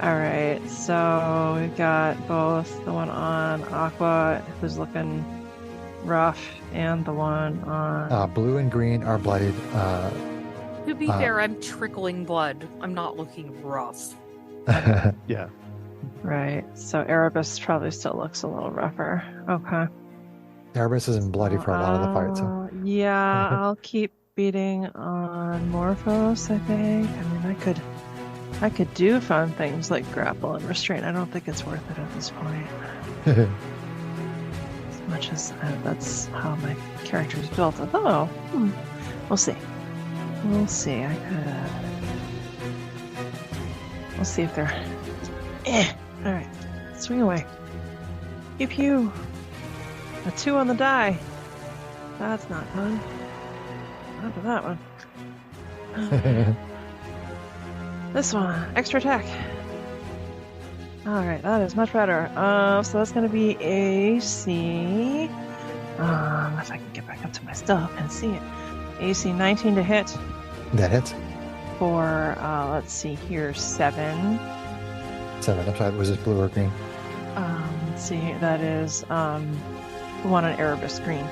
All right, so we've got both the one on Aqua, who's looking rough, and the one on. Blue and green are bloodied. To be fair, I'm trickling blood. I'm not looking rough. Yeah. Right, so Erebus probably still looks a little rougher. Okay. Erebus isn't bloody for a lot of the fight, so. Yeah, I'll keep beating on Morphos, I think. I mean, I could do fun things like grapple and restrain. I don't think it's worth it at this point. As much as that's how my character is built. Although, we'll see. We'll see. We'll see if they're. All right, swing away. Pew pew. A 2 on the die. That's not fun. Not for that one. This one, extra attack. All right, that is much better. So that's going to be AC. If I can get back up to my stuff and see it. AC 19 to hit. That hits. For let's see here, 7. 7. I'm sorry, was this blue or green? Let's see, that is the one on Erebus green.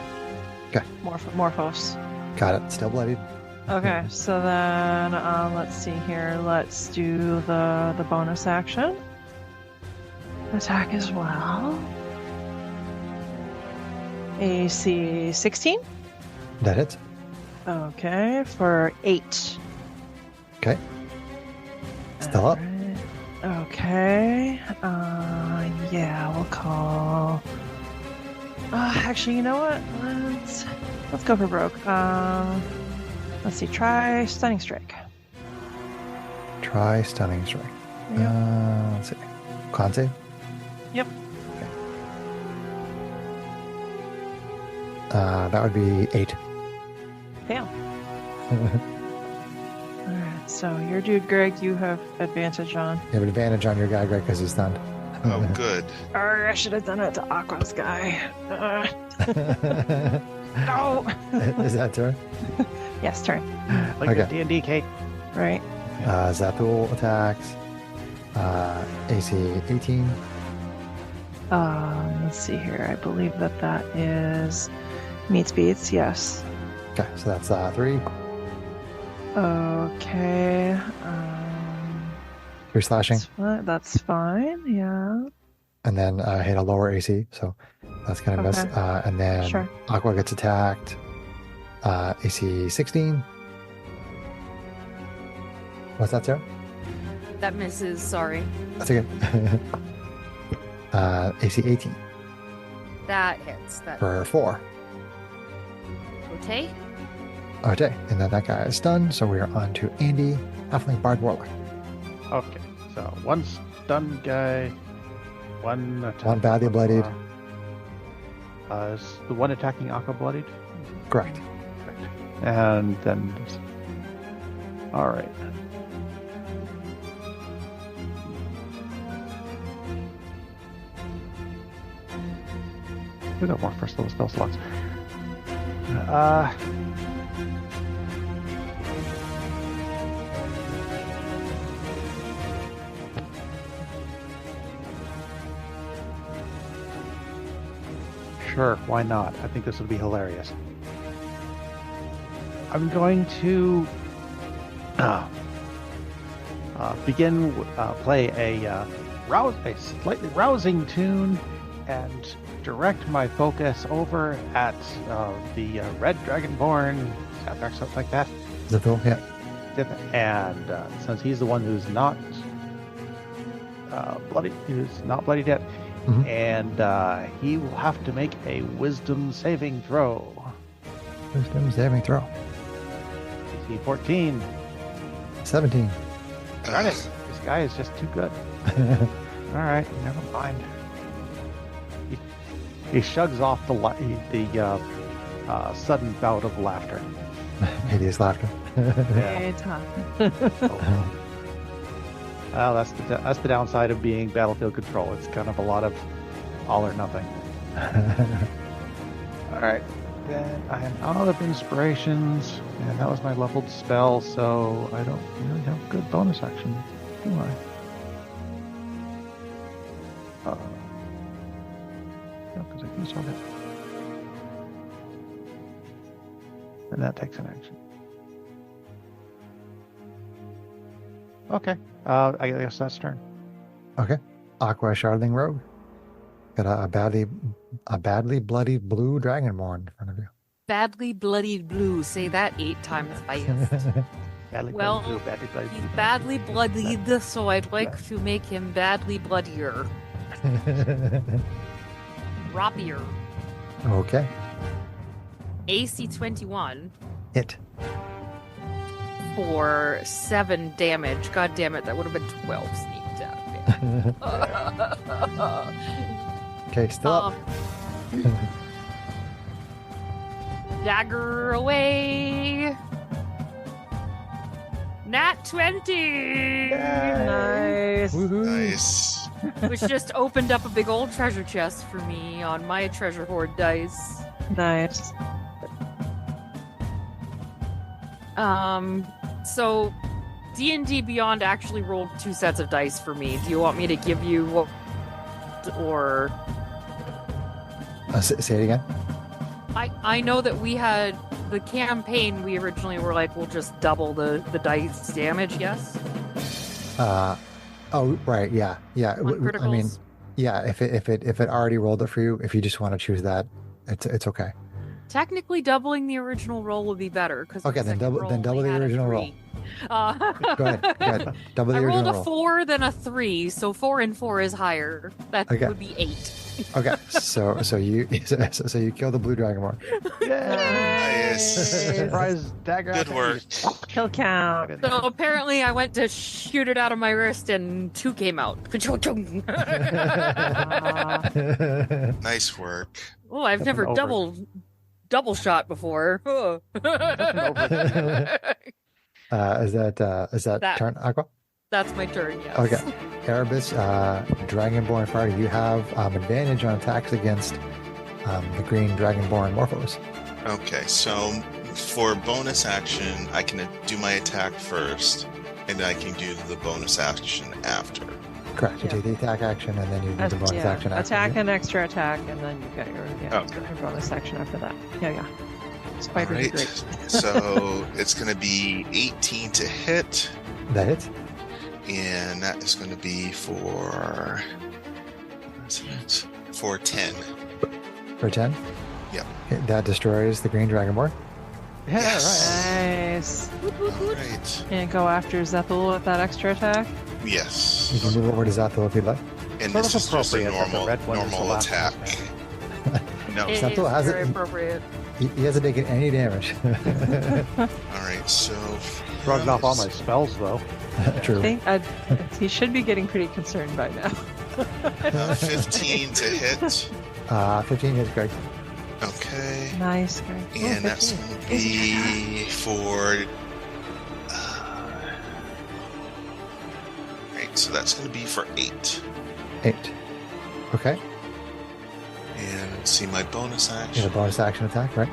Okay. Morphos. Got it. Still bloodied. Okay, so then let's see here. Let's do the bonus action. Attack as well. AC 16. That hits. Okay, for 8. Okay. Still up. Alright. Okay. Yeah, we'll call. Actually, you know what? Let's go for broke. Let's see. Try stunning strike. Try stunning strike. Yep. Let's see. Con save? Yep. Okay. That would be 8. Fail. Alright, so your dude, Greg, you have advantage on. You have an advantage on your guy, Greg, because he's stunned. Oh, good. I should have done it to Aqua's guy. No! Is that turn? Yes, turn. Like Okay. the D&D, Kate. Right. Zathul attacks. AC 18. Let's see here. I believe that is meets beats. Yes. Okay, so that's 3. Okay. 3 slashing. That's fine. Yeah. And then hit a lower AC, so that's going to miss. Okay. And then Sure. Aqua gets attacked. AC 16. What's that, Sarah? That misses, sorry. That's okay. AC 18 That hits. That for 4. okay. Okay, and then that guy is stunned, so we are on to Andy, Halfling Bard Warlock. Okay, so one stunned guy, one attack. One badly bloodied. Is the one attacking Aqua bloodied? Correct. And then, all right. We got more first level spell slots. Sure, why not? I think this would be hilarious. I'm going to play a slightly rousing tune and direct my focus over at the Red Dragonborn, something like that. Zathul, yeah. And since he's the one who's not bloody yet, and he will have to make a Wisdom saving throw. Wisdom saving throw. DC 14. 17. Darn it! This guy is just too good. All right, never mind. He shrugs off the sudden bout of laughter. Hideous laughter. Very tough. Well, that's the downside of being battlefield control. It's kind of a lot of all or nothing. All right, then I am out of inspirations, and that was my leveled spell, so I don't really have good bonus action, do I? No, because I can sort it. And that takes an action. Okay. I guess that's turn. Okay. Aqua Shardling Rogue. Got a badly bloodied blue dragonborn in front of you. Badly bloodied blue. Say that 8 times fast. Badly Well, bloody blue, badly bloody He's blue. badly bloodied, so I'd like to make him badly bloodier. Rapier. Okay. AC 21 Hit. for 7 damage. God damn it, that would have been 12 sneak damage. Okay, still up. Dagger away. Nat 20! Nice. Woohoo. Nice. Which just opened up a big old treasure chest for me on my treasure hoard dice. Nice. So D&D Beyond actually rolled 2 sets of dice for me. Do you want me to give you what, or Say it again. I know that we had the campaign, we originally were like, we'll just double the dice damage, yes? Oh, right. Yeah. Yeah. On criticals. I mean, yeah, if it already rolled it for you, if you just want to choose that, it's okay. Technically doubling the original roll would be better. Okay, then double the original roll. Go ahead. Double the I original rolled a roll. 4, then a 3, so 4 and 4 is higher. That Okay. would be 8. Okay, so you kill the blue dragonborn. Nice. Surprise dagger. Good work. Kill count. So apparently I went to shoot it out of my wrist and 2 came out. Nice work. Oh, I've never over. double shot before. Oh. Is that turn, Aqua? That's my turn, yes. Okay. Erebus, Dragonborn fighter, you have advantage on attacks against the green Dragonborn Morphos. Okay, so for bonus action, I can do my attack first, and I can do the bonus action after. Correct. You take the attack action and then you do the bonus action after. Attack and extra attack, and then you got your Okay. your bonus action after that. Yeah. All Spiders are right. great. So it's going to be 18 to hit, That hits. and that is going to be for 10. For 10? Yep. Okay, that destroys the green Dragonborn. Yeah, Yes. Nice. All right. And go after Zethel with that extra attack. You Yes. can move over to Zathil if you'd like. And Sort this of is just a appropriate that the normal, red one is the normal last attack. one. No. It Zathil is hasn't- very appropriate. He hasn't taken any damage. All right. So Shrugged off all my spells, though. True. He should be getting pretty concerned by now. 15 to hit. 15 hits, Greg. Okay. Nice, Greg. And that's 15. going to be for. Right, so that's going to be for 8. 8. Okay. And let's see my bonus You action. have a bonus action attack, right?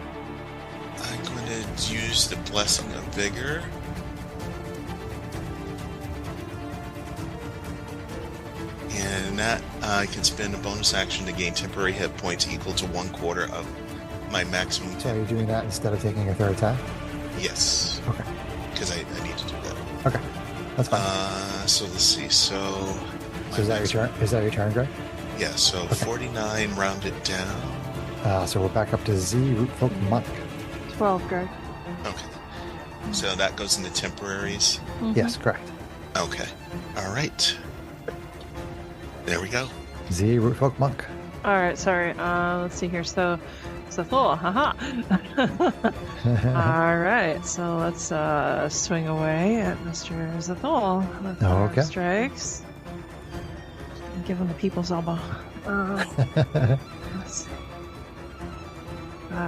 I'm going to use the Blessing of Vigor. And that I can spend a bonus action to gain temporary hit points equal to 1/4 of my maximum. So are you doing that instead of taking your third attack? Yes. Okay. Because I need to do that. Okay. That's fine. So let's see. So So is that your turn? Is that your turn, Greg? Yeah, so 49 rounded down. So we're back up to Z, Rootfolk Monk. 12, Greg. Okay. So that goes into temporaries. Mhm. Yes, correct. Okay. All right. There we go. Z, Rootfolk Monk. All right, sorry. Let's see here. So Zethel, haha. All right, so let's swing away at Mr. Zethel with our Okay. strikes. And give him the people's elbow. Let's see.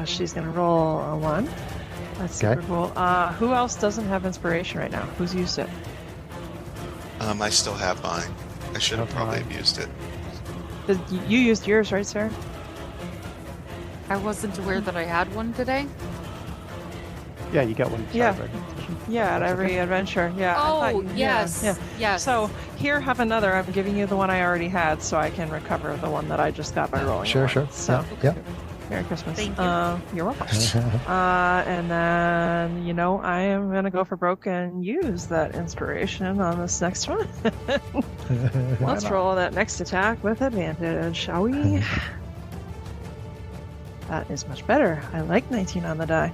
She's gonna roll a 1. That's Okay. super cool. Who else doesn't have inspiration right now? Who's used it? I still have mine. I should have Have probably mine. used it. You used yours, right, Sarah? I wasn't aware that I had one today. Yeah, you get one. Yeah. Greg. Yeah, at That's every okay. adventure. Yeah. I thought Oh, you- yes. Yeah. Yes. So here, have another. I'm giving you the one I already had, so I can recover the one that I just got by rolling. Sure, a one. sure. So, Yeah. Merry Christmas. Thank you. You're welcome. And then, I am gonna go for broke and use that inspiration on this next one. Why Let's not? roll that next attack with advantage, shall we? That is much better. I like 19 on the die.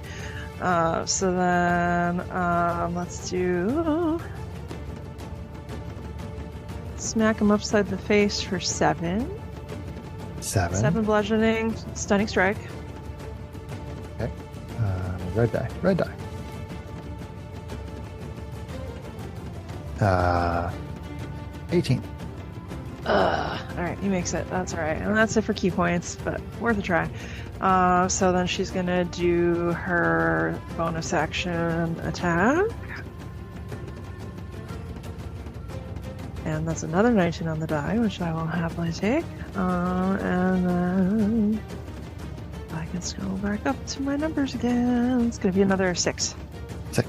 So then let's do smack him upside the face for 7. 7. 7 bludgeoning, stunning strike. Okay. Red die. Red die. 18. All right, he makes it. That's all right. And that's it for key points, but worth a try. So then she's going to do her bonus action attack. And that's another 19 on the die, which I will happily take. And then I can scroll back up to my numbers again. It's going to be another 6. 6.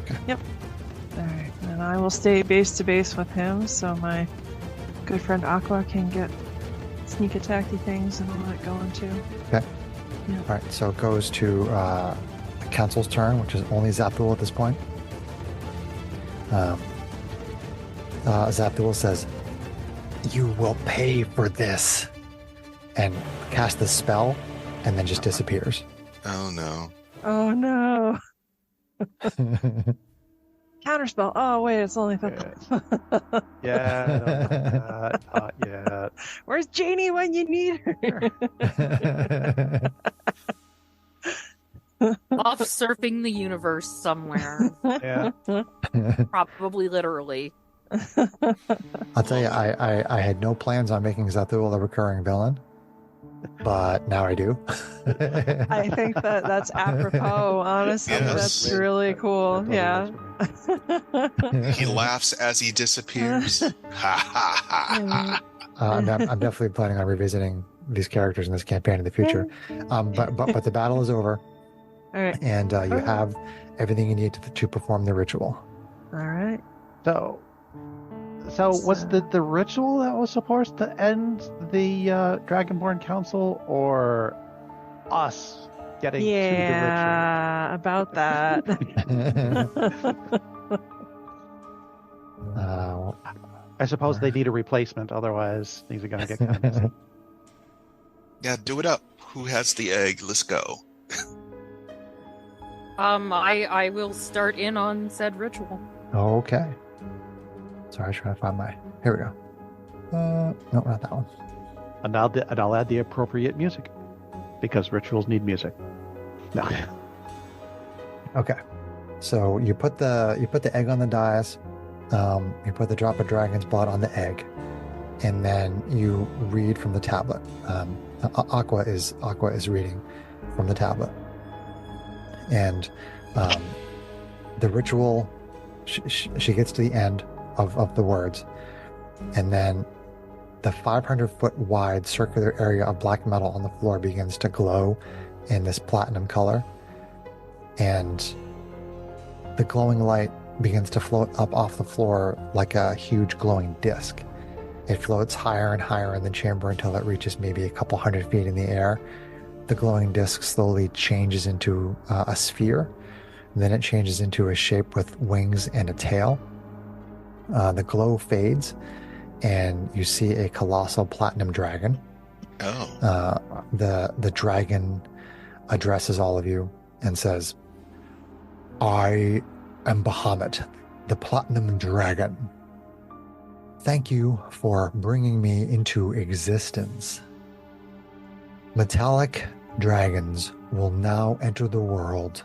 Okay. Yep. All right. And I will stay base to base with him, so my good friend Aqua can get sneak attacky things and all that going too. Okay. Yeah. All right. So it goes to the council's turn, which is only Zapdool at this point. Zapdool says, "You will pay for this," and casts the spell, and then just disappears. Oh no. Oh no. Counterspell. Oh wait, it's only the. Yeah, I don't know that. Not yet. Where's Janie when you need her? Off surfing the universe somewhere. Yeah. Probably literally. I'll tell you, I had no plans on making Zapdool a recurring villain, but now I do. I think that's apropos, honestly. Yes. That's really cool. Yeah. He laughs as he disappears. Ha ha ha. I'm definitely planning on revisiting these characters in this campaign in the future. But the battle is over, All right. and you have everything you need to perform the ritual. All right. So was the ritual that was supposed to end the Dragonborn Council, or us getting to the ritual? Yeah, about that. I suppose they need a replacement, otherwise things are going to get kind of messy. Yeah, do it up. Who has the egg? Let's go. I will start in on said ritual. Okay. Sorry, I was trying to find my. Here we go. No, not that one. And I'll add the appropriate music, because rituals need music. No. Okay. So you put the egg on the dais. You put the drop of dragon's blood on the egg, and then you read from the tablet. Aqua is reading from the tablet, and the ritual. She gets to the end of the words, and then the 500-foot wide circular area of black metal on the floor begins to glow in this platinum color, and the glowing light begins to float up off the floor like a huge glowing disc. It floats higher and higher in the chamber until it reaches maybe a couple 100 feet in the air. The glowing disc slowly changes into a sphere. Then it changes into a shape with wings and a tail. The glow fades, and you see a colossal platinum dragon. Oh. The dragon addresses all of you and says, "I am Bahamut, the platinum dragon. Thank you for bringing me into existence. Metallic dragons will now enter the world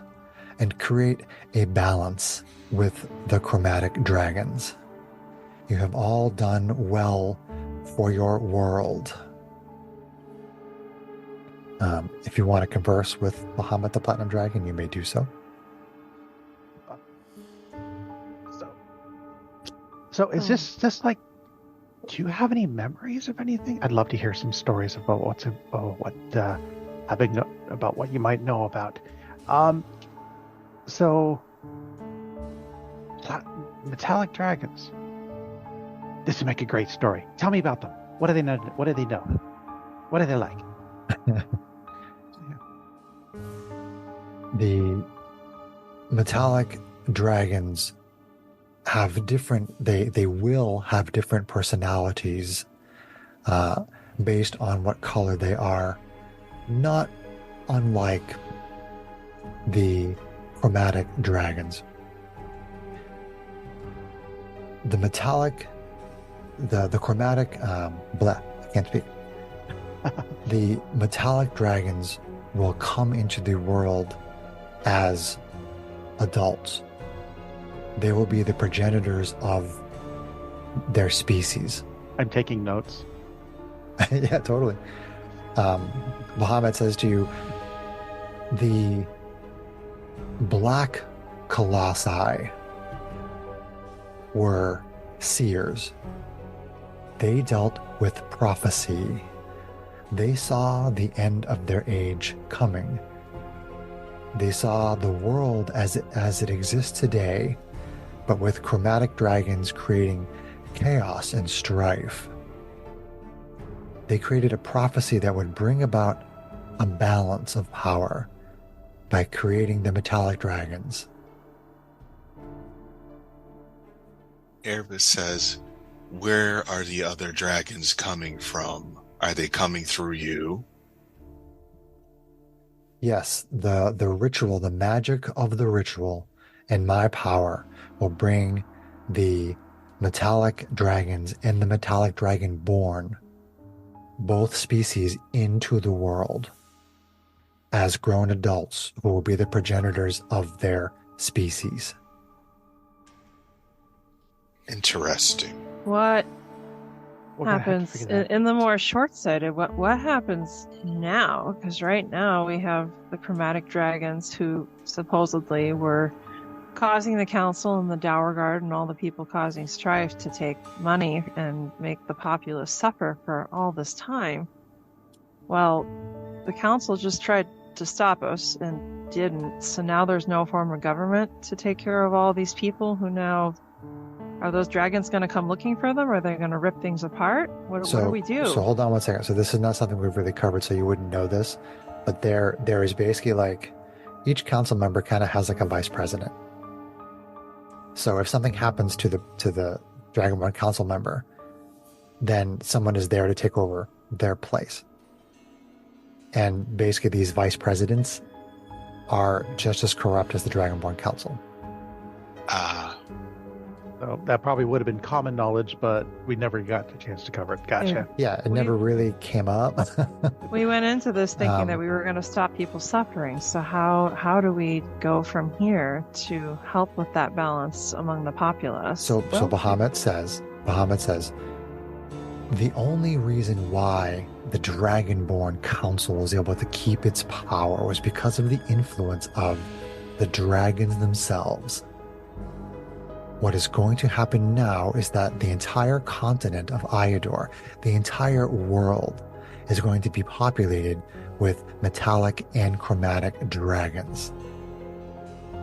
and create a balance with the chromatic dragons. You have all done well for your world." If you want to converse with Bahamut the Platinum Dragon, you may do so. So is this just like? Do you have any memories of anything? I'd love to hear some stories about what you might know about. So metallic dragons. This would make a great story. Tell me about them. What do they know? What do they know? What are they like? The metallic dragons have different, they will have different personalities based on what color they are, not unlike the chromatic dragons. The metallic, the chromatic, I can't speak. The metallic dragons will come into the world as adults. They will be the progenitors of their species. I'm taking notes. Yeah, totally. Muhammad says to you, the black colossi were seers. They dealt with prophecy. They saw the end of their age coming. They saw the world as it exists today, but with chromatic dragons creating chaos and strife. They created a prophecy that would bring about a balance of power by creating the metallic dragons. Erebus says, where are the other dragons coming from? Are they coming through you? Yes, the ritual, the magic of the ritual and my power will bring the metallic dragons and the metallic dragonborn, both species, into the world as grown adults who will be the progenitors of their species. Interesting. What We're gonna have to happens figure that out. in the more short-sighted? What happens now? Because right now we have the chromatic dragons who supposedly were causing the council and the dower guard and all the people causing strife to take money and make the populace suffer for all this time. Well, the council just tried to stop us and didn't. So now there's no form of government to take care of all these people who now... Are those dragons going to come looking for them? Or are they going to rip things apart? What do we do? So hold on one second. So this is not something we've really covered, so you wouldn't know this. But there is basically like each council member kind of has like a vice president. So if something happens to the Dragonborn council member, then someone is there to take over their place. And basically these vice presidents are just as corrupt as the Dragonborn council. So that probably would have been common knowledge, but we never got the chance to cover it. Gotcha. Yeah, it never really came up. We went into this thinking that we were going to stop people suffering. So how do we go from here to help with that balance among the populace? So Bahamut says, the only reason why the Dragonborn Council was able to keep its power was because of the influence of the dragons themselves. What is going to happen now is that the entire continent of Iador, the entire world, is going to be populated with metallic and chromatic dragons.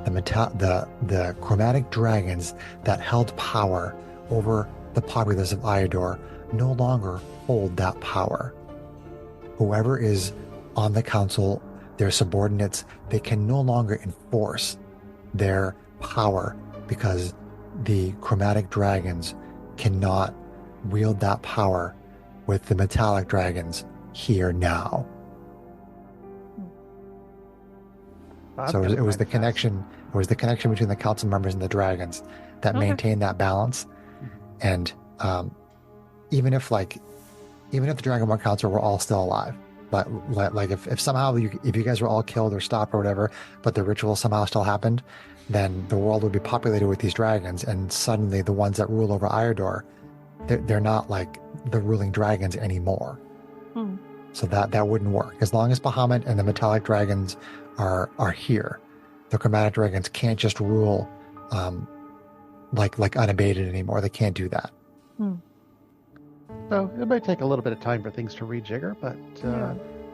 The chromatic dragons that held power over the populace of Iador no longer hold that power. Whoever is on the council, their subordinates, they can no longer enforce their power because the chromatic dragons cannot wield that power with the metallic dragons here now. So it was the connection. It was the connection between the council members and the dragons that maintained that balance. And even if the Dragonborn Council were all still alive, but like if somehow if you guys were all killed or stopped or whatever, but the ritual somehow still happened, then the world would be populated with these dragons, and suddenly the ones that rule over Iador, they're not like the ruling dragons anymore. So that wouldn't work. As long as Bahamut and the metallic dragons are here, the chromatic dragons can't just rule like unabated anymore. They can't do that. So it might take a little bit of time for things to rejigger, but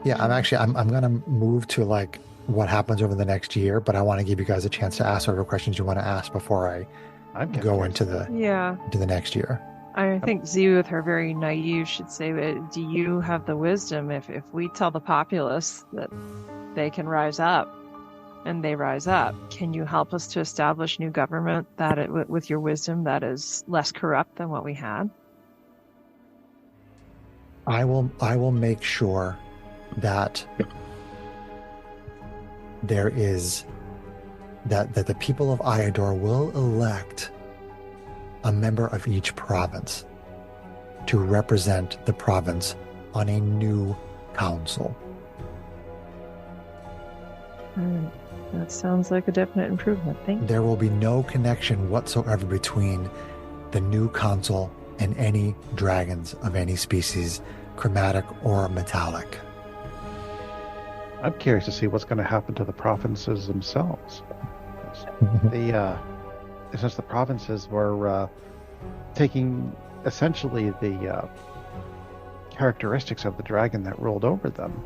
yeah, I'm gonna move to like what happens over the next year, but I want to give you guys a chance to ask whatever questions you want to ask before I go into the next year. I think Z, with her very naive, should say, do you have the wisdom if we tell the populace that they can rise up and they rise up, can you help us to establish new government with your wisdom that is less corrupt than what we had? I will make sure that there is that the people of Iador will elect a member of each province to represent the province on a new council. That sounds like a definite improvement. Thank you. There will be no connection whatsoever between the new council and any dragons of any species, chromatic or metallic. I'm curious to see what's going to happen to the provinces themselves. Since the provinces were taking essentially the characteristics of the dragon that rolled over them,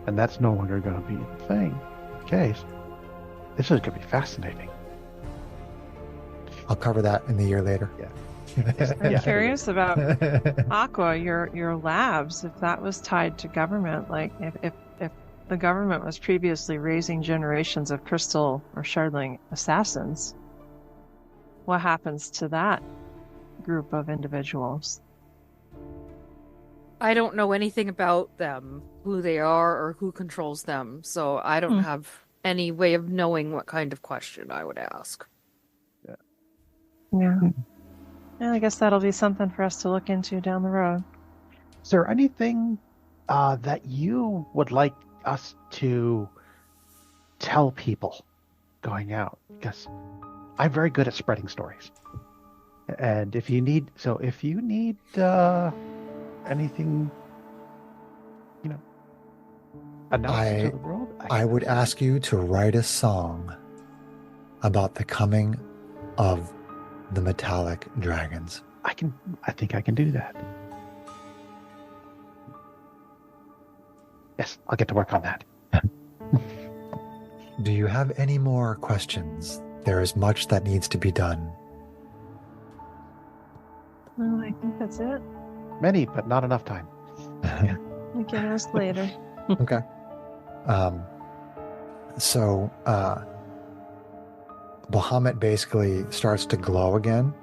and that's no longer going to be a thing. Case. This is going to be fascinating. I'll cover that in the year later. Yeah. I'm curious about Aqua, your labs, if that was tied to government, like if the government was previously raising generations of crystal or shardling assassins, what happens to that group of individuals? I don't know anything about them, who they are, or who controls them, so I don't have any way of knowing what kind of question I would ask. Yeah. Yeah, I guess that'll be something for us to look into down the road. Is there anything that you would like us to tell people going out? Because I'm very good at spreading stories. And if you need anything, announced to the world, I would ask you to write a song about the coming of the metallic dragons. I think I can do that. Yes, I'll get to work on that. Do you have any more questions? There is much that needs to be done. No, I think that's it. Many, but not enough time. We can ask later. Okay. So Bahamut basically starts to glow again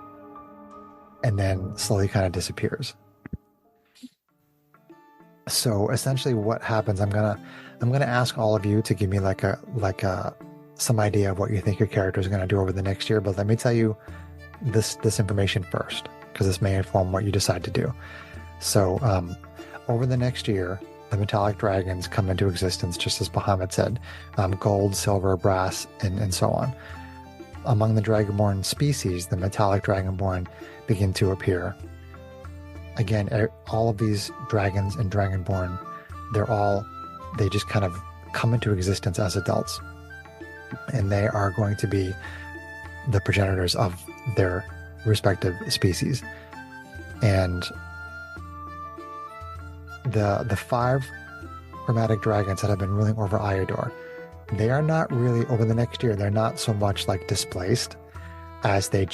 and then slowly kind of disappears. So essentially what happens, I'm gonna ask all of you to give me some idea of what you think your character is gonna do over the next year, but let me tell you this information first, because this may inform what you decide to do. So over the next year, the metallic dragons come into existence, just as Bahamut said, gold, silver, brass, and so on. Among the dragonborn species, the metallic dragonborn begin to appear. Again, all of these dragons and dragonborn, they just kind of come into existence as adults. And they are going to be the progenitors of their respective species. And the 5 chromatic dragons that have been ruling over Iador, they are not really, over the next year, they're not so much like displaced as they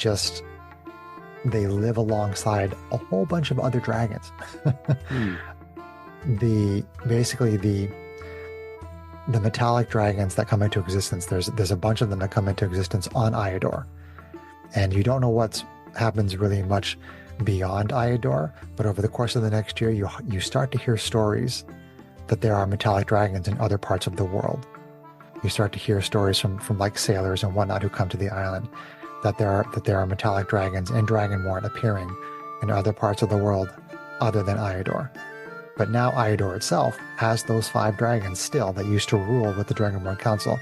live alongside a whole bunch of other dragons. The metallic dragons that come into existence, there's a bunch of them that come into existence on Iador. And you don't know what happens really much beyond Iador, but over the course of the next year, you start to hear stories that there are metallic dragons in other parts of the world. You start to hear stories from like sailors and whatnot who come to the island that there are metallic dragons and dragonborn appearing in other parts of the world other than Iador. But now Iador itself has those 5 dragons still that used to rule with the Dragonborn Council,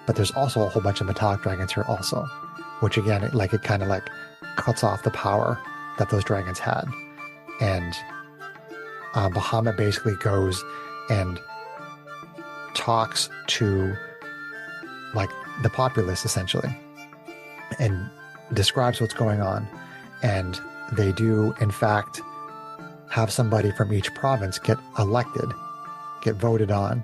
but there's also a whole bunch of metallic dragons here also, which again, it kind of cuts off the power that those dragons had. And Bahamut basically goes and talks to the populace essentially and describes what's going on. And they do in fact have somebody from each province get elected, get voted on,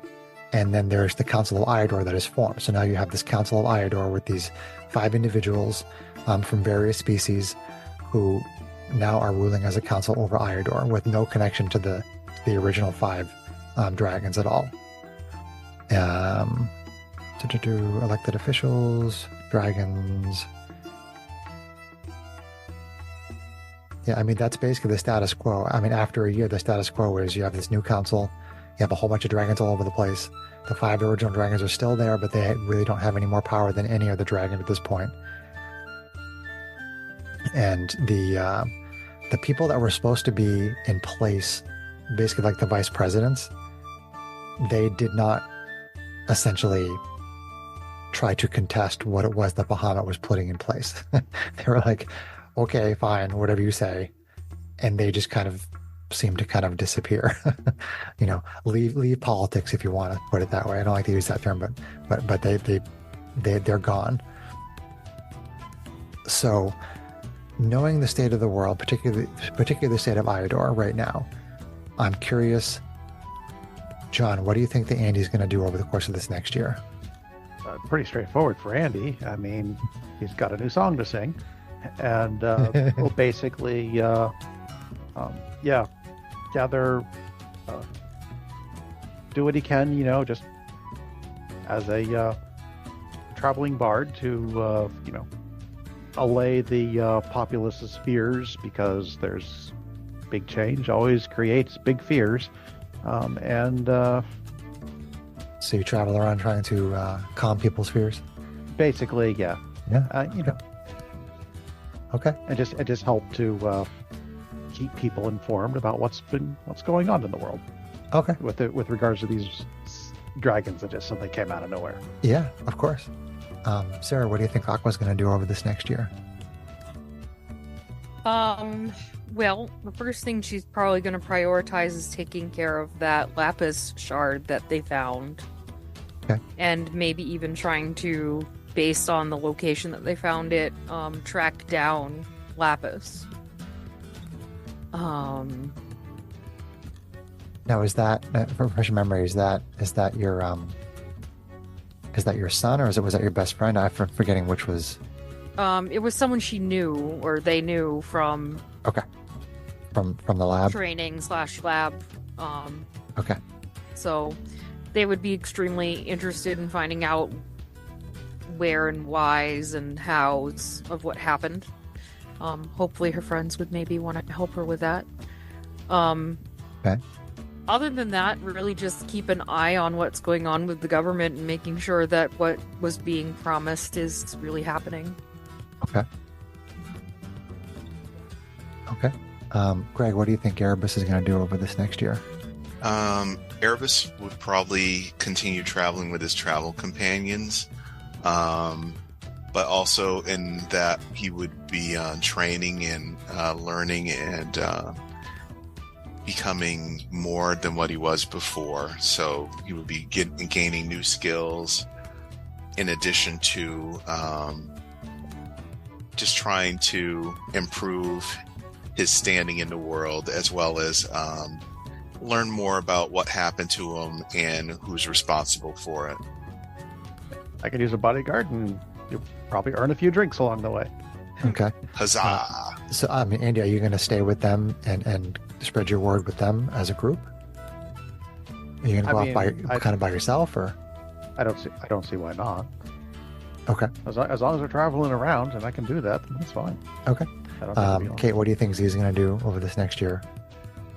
and then there's the Council of Iador that is formed. So now you have this Council of Iador with these 5 individuals from various species who now are ruling as a council over Iador with no connection to the original 5 dragons at all. Elected officials, dragons. Yeah, I mean, that's basically the status quo. I mean, after a year, the status quo is you have this new council, You have a whole bunch of dragons all over the place. The 5 original dragons are still there, but they really don't have any more power than any other dragon at this point. And the people that were supposed to be in place, basically like the vice presidents, they did not essentially try to contest what it was that Bahamut was putting in place. They were like, okay, fine, whatever you say. And they just kind of seem to kind of disappear. Leave politics, if you want to put it that way. I don't like to use that term, but they're gone. So knowing the state of the world, particularly the state of Iodor right now, I'm curious, John, what do you think that Andy's going to do over the course of this next year? Pretty straightforward for Andy. I mean, he's got a new song to sing, and we'll basically, gather, do what he can, just as a traveling bard to, allay the populace's fears, because there's big change always creates big fears, and so you travel around trying to calm people's fears. Basically, yeah. Okay. And just help to keep people informed about what's going on in the world. Okay. With regards to these dragons that just suddenly came out of nowhere. Yeah, of course. Sarah, what do you think Aqua's going to do over this next year? Well, the first thing she's probably going to prioritize is taking care of that lapis shard that they found. Okay. And maybe even trying to, based on the location that they found it, track down lapis. Now, is that, for fresh memory, is that your son, or was that your best friend? I'm forgetting which was. It was someone she knew, or they knew from. Okay. From the lab. Training/lab. Okay. So, they would be extremely interested in finding out where and whys and hows of what happened. Hopefully, her friends would maybe want to help her with that. Okay. Other than that, really just keep an eye on what's going on with the government and making sure that what was being promised is really happening. Okay. Okay. Greg, what do you think Erebus is going to do over this next year? Erebus would probably continue traveling with his travel companions, but also in that he would be training and learning and becoming more than what he was before. So he would be gaining new skills in addition to just trying to improve his standing in the world, as well as learn more about what happened to him and who's responsible for it. I could use a bodyguard, and you'll probably earn a few drinks along the way. Okay. Huzzah! So, Andy, are you going to stay with them and spread your word with them as a group? Are you going to go off by yourself, or? I don't see why not. Okay. As long as we're traveling around and I can do that, then that's fine. Okay. Kate, what do you think Z's going to do over this next year?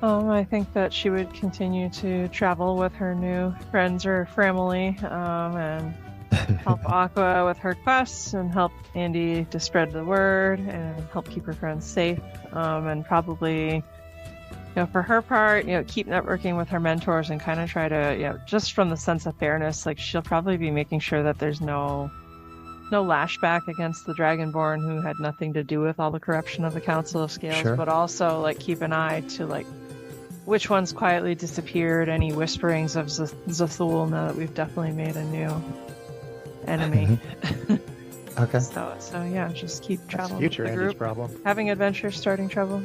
I think that she would continue to travel with her new friends or family, and help Aqua with her quests, and help Andy to spread the word and help keep her friends safe. And probably, for her part, keep networking with her mentors and kind of try to, just from the sense of fairness, like she'll probably be making sure that there's no lashback against the Dragonborn who had nothing to do with all the corruption of the Council of Scales, Sure. But also keep an eye to which ones quietly disappeared, any whisperings of Zathul, now that we've definitely made a new enemy. Okay. So yeah, just keep traveling Future with the Andy's group, problem. having adventures, starting trouble,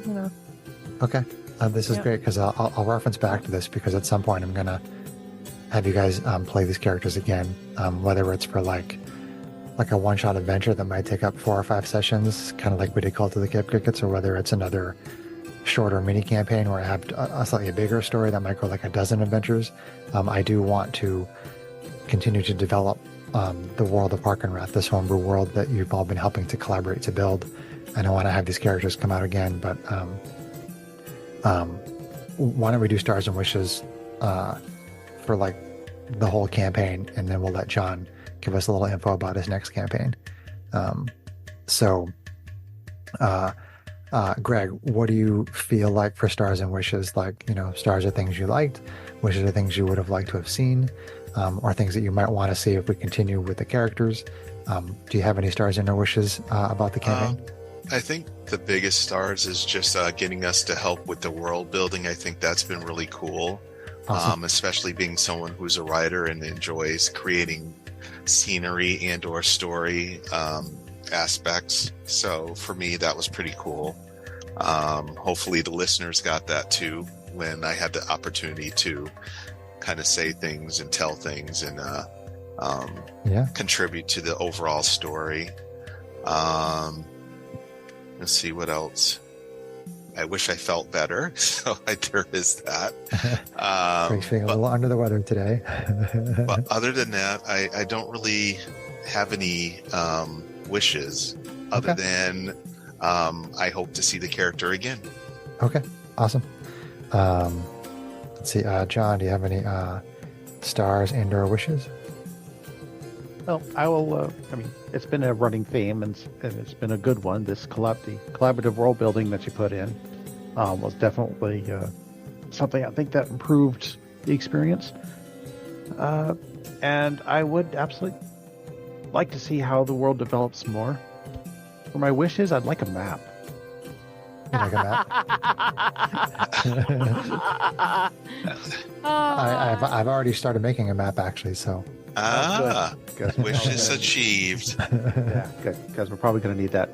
Okay. This is great, because I'll reference back to this, because at some point I'm going to have you guys play these characters again, whether it's for like a one-shot adventure that might take up 4 or 5 sessions, kind of like we did Call to the Cave Crickets, or whether it's another shorter mini campaign where I have a slightly bigger story that might go like a dozen adventures. I do want to continue to develop the world of Arkenrath, this homebrew world that you've all been helping to collaborate to build, and I want to have these characters come out again. But why don't we do Stars and Wishes for like the whole campaign, and then we'll let John give us a little info about his next campaign. Greg, what do you feel like for stars and wishes? Like, stars are things you liked, wishes are things you would have liked to have seen, or things that you might want to see if we continue with the characters. Do you have any stars and or wishes about the campaign? I think the biggest stars is just getting us to help with the world building. I think that's been really cool. Awesome. Especially being someone who's a writer and enjoys creating scenery and or story aspects. So for me, that was pretty cool. Hopefully the listeners got that too when I had the opportunity to kind of say things and tell things and contribute to the overall story. Let's see what else. I wish I felt better, so there is that. Greg's feeling a little under the weather today. But other than that, I don't really have any wishes other than I hope to see the character again. Okay, awesome. Let's see, John, do you have any stars and or wishes? Well, I will. It's been a running theme, and it's been a good one. This collaborative world building that you put in was definitely something I think that improved the experience. And I would absolutely like to see how the world develops more. For my wishes, I'd like a map. You like a map? I've already started making a map, actually, so... Good. Wishes achieved. Yeah, good, because we're probably going to need that.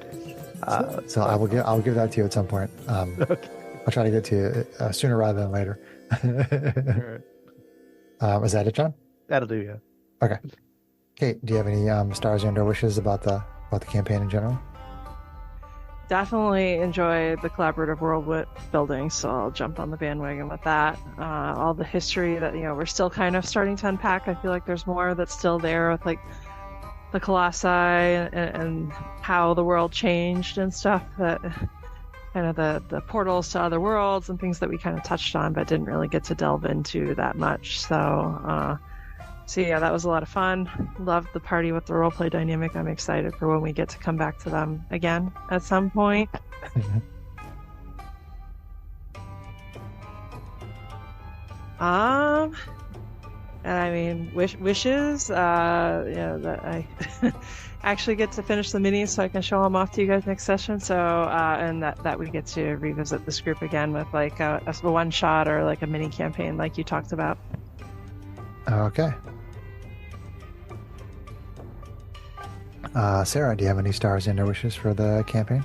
So I'll give that to you at some point. Okay. I'll try to get to you sooner rather than later. Is that it, John? That'll do, yeah. Okay. Kate, do you have any stars and or wishes about the campaign in general? Definitely enjoy the collaborative world building, so I'll jump on the bandwagon with that. All the history that we're still kind of starting to unpack. I feel like there's more that's still there with like the colossi and how the world changed and stuff. That kind of the portals to other worlds and things that we kind of touched on, but didn't really get to delve into that much. So yeah, that was a lot of fun. Loved the party with the roleplay dynamic. I'm excited for when we get to come back to them again at some point. Wishes. That I actually get to finish the minis so I can show them off to you guys next session. So, and that we get to revisit this group again with like a one shot or like a mini campaign, like you talked about. Okay. Sarah, do you have any stars and or wishes for the campaign?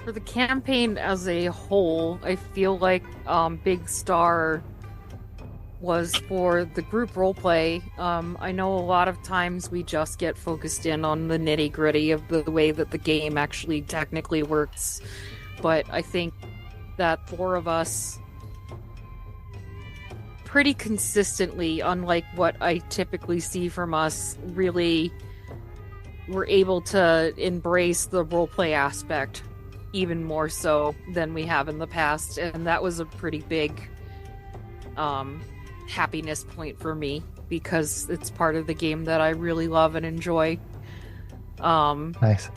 For the campaign as a whole, I feel like big star was for the group roleplay. I know a lot of times we just get focused in on the nitty-gritty of the way that the game actually technically works, but I think that 4 of us pretty consistently, unlike what I typically see from us, really were able to embrace the roleplay aspect even more so than we have in the past, and that was a pretty big happiness point for me because it's part of the game that I really love and enjoy. Nice.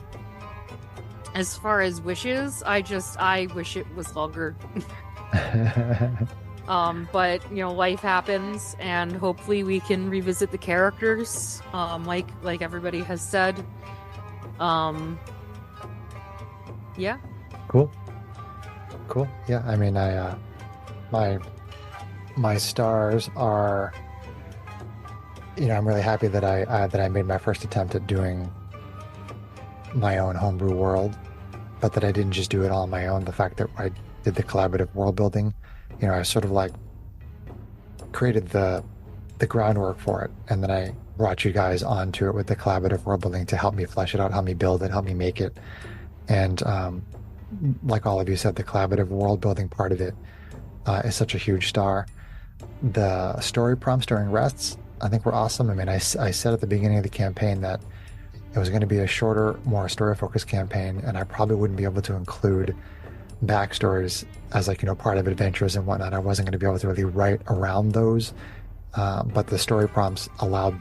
As far as wishes, I wish it was longer. But life happens, and hopefully we can revisit the characters, like everybody has said. Yeah. Cool. Yeah, I mean, my stars are, I'm really happy that I made my first attempt at doing my own homebrew world, but that I didn't just do it all on my own. The fact that I did the collaborative world building, I sort of like created the groundwork for it, and then I brought you guys onto it with the collaborative world building to help me flesh it out, help me build it, help me make it. And like all of you said, the collaborative world building part of it is such a huge star. The story prompts during rests, I think, were awesome. I mean, I said at the beginning of the campaign that it was going to be a shorter, more story-focused campaign, and I probably wouldn't be able to include backstories as like, part of adventures and whatnot. I wasn't going to be able to really write around those, but the story prompts allowed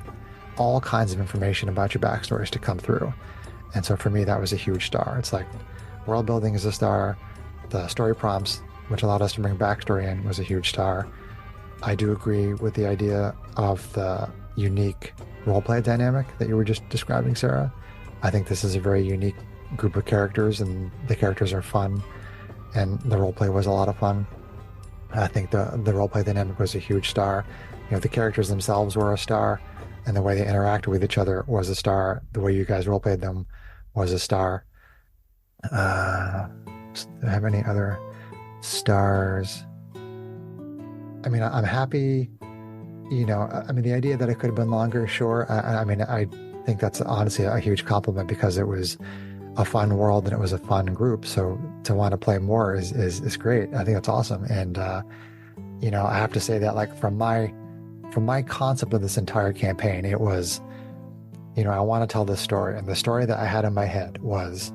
all kinds of information about your backstories to come through. And so for me, that was a huge star. It's like world building is a star. The story prompts, which allowed us to bring backstory in, was a huge star. I do agree with the idea of the unique roleplay dynamic that you were just describing, Sarah. I think this is a very unique group of characters, and the characters are fun, and the roleplay was a lot of fun. I think the roleplay dynamic was a huge star. The characters themselves were a star, and the way they interacted with each other was a star. The way you guys roleplayed them was a star. Do I have any other stars? I mean, I'm happy. The idea that it could have been longer, sure. I think that's honestly a huge compliment, because it was a fun world and it was a fun group. So to want to play more is great. I think that's awesome. And I have to say that, like, from my concept of this entire campaign, it was, I want to tell this story, and the story that I had in my head was,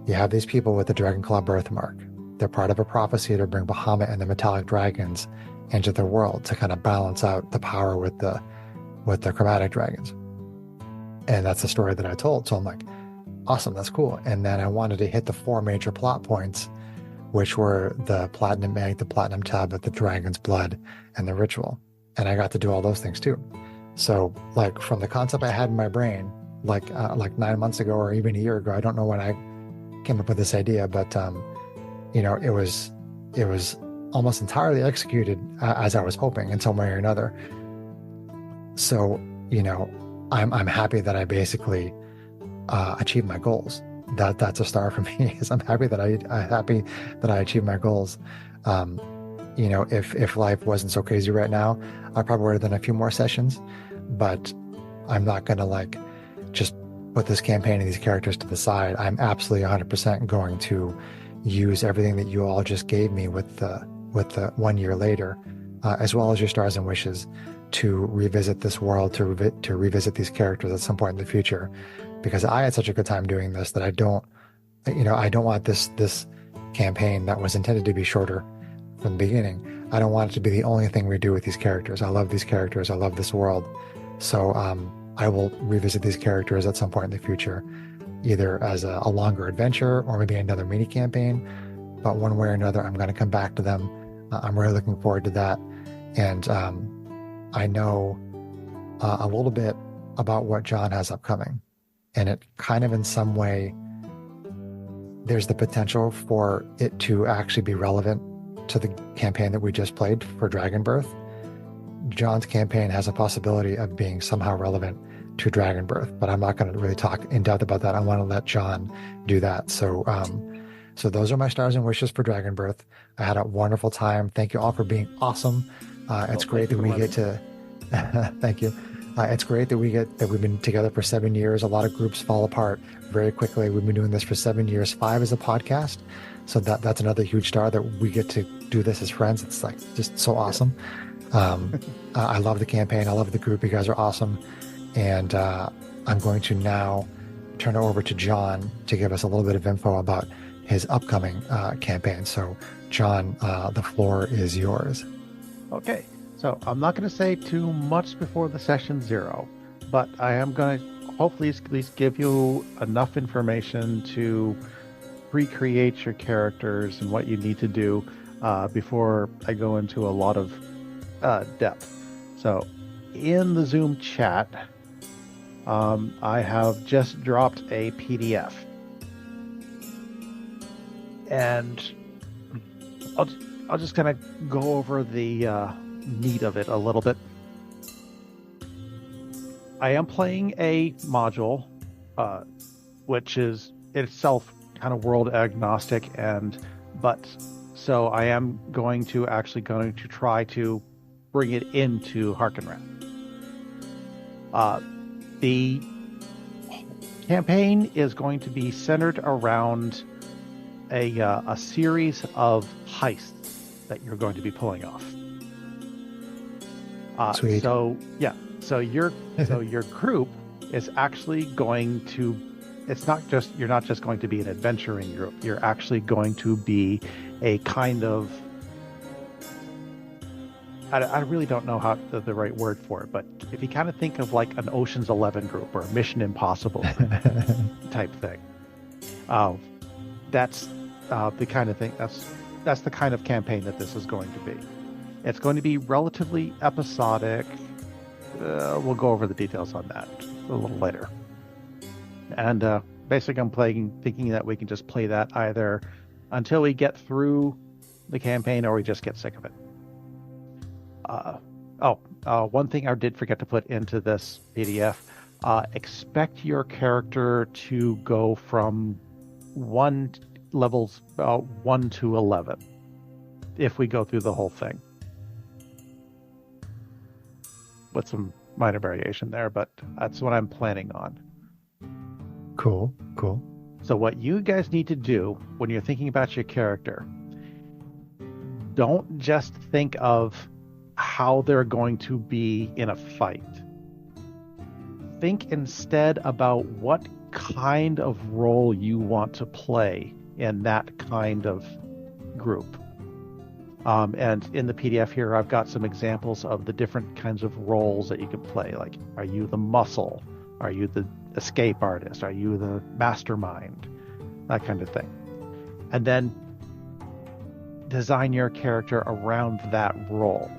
you have these people with the Dragonclaw birthmark. They're part of a prophecy to bring Bahamut and the metallic dragons into the world to kind of balance out the power with the chromatic dragons. And that's the story that I told. So I'm like, awesome, that's cool. And then I wanted to hit the 4 major plot points, which were the platinum egg, the platinum tablet, the dragon's blood, and the ritual. And I got to do all those things too. So, like, from the concept I had in my brain, like 9 months ago or even a year ago, I don't know when I came up with this idea, but it was almost entirely executed as I was hoping in some way or another. So, I'm happy that I basically achieved my goals. That's a star for me. Is I'm happy that I achieved my goals. If life wasn't so crazy right now, I probably would have done a few more sessions, but I'm not going to just put this campaign and these characters to the side. I'm absolutely 100% going to use everything that you all just gave me with the 1 year later, as well as your stars and wishes, to revisit this world, to revisit these characters at some point in the future, because I had such a good time doing this that I don't want this campaign that was intended to be shorter from the beginning. I don't want it to be the only thing we do with these characters. I love these characters. I love this world. So I will revisit these characters at some point in the future, either as a longer adventure or maybe another mini campaign. But one way or another, I'm going to come back to them. I'm really looking forward to that. And I know a little bit about what John has upcoming. And it kind of, in some way, there's the potential for it to actually be relevant to the campaign that we just played for Dragonbirth. John's campaign has a possibility of being somehow relevant to Dragonbirth, but I'm not going to really talk in depth about that. I want to let John do that. So those are my stars and wishes for Dragonbirth. I had a wonderful time. Thank you all for being awesome. It's great that we get to thank you. It's great that we've been together for 7 years. A lot of groups fall apart very quickly. We've been doing this for 7 years, 5 as a podcast. So that's another huge star that we get to do this as friends. It's like just so awesome. I love the campaign. I love the group. You guys are awesome. And I'm going to now turn it over to John to give us a little bit of info about his upcoming campaign. So John, the floor is yours. Okay. So I'm not going to say too much before the session 0, but I am going to hopefully at least give you enough information to recreate your characters and what you need to do before I go into a lot of depth. So in the Zoom chat, I have just dropped a PDF. And I'll just kind of go over the meat of it a little bit. I am playing a module, which is itself kind of world agnostic, but so I am going to try to bring it into Harkenrath. The campaign is going to be centered around a series of heists that you're going to be pulling off. Sweet. So your group is actually going to you're not just going to be an adventuring group. You're actually going to be a kind of, I really don't know how the right word for it, but if you kind of think of like an Ocean's 11 group or a Mission Impossible type thing, that's the kind of thing. That's the kind of campaign that this is going to be. It's going to be relatively episodic. We'll go over the details on that a little later. And basically, I'm thinking that we can just play that either until we get through the campaign or we just get sick of it. One thing I did forget to put into this PDF, expect your character to go from levels 1 to 11 if we go through the whole thing. With some minor variation there, but that's what I'm planning on. Cool. So what you guys need to do when you're thinking about your character, don't just think of how they're going to be in a fight. Think instead about what kind of role you want to play in that kind of group. And in the PDF here, I've got some examples of the different kinds of roles that you can play. Like, are you the muscle? Are you the escape artist? Are you the mastermind? That kind of thing. And then design your character around that role.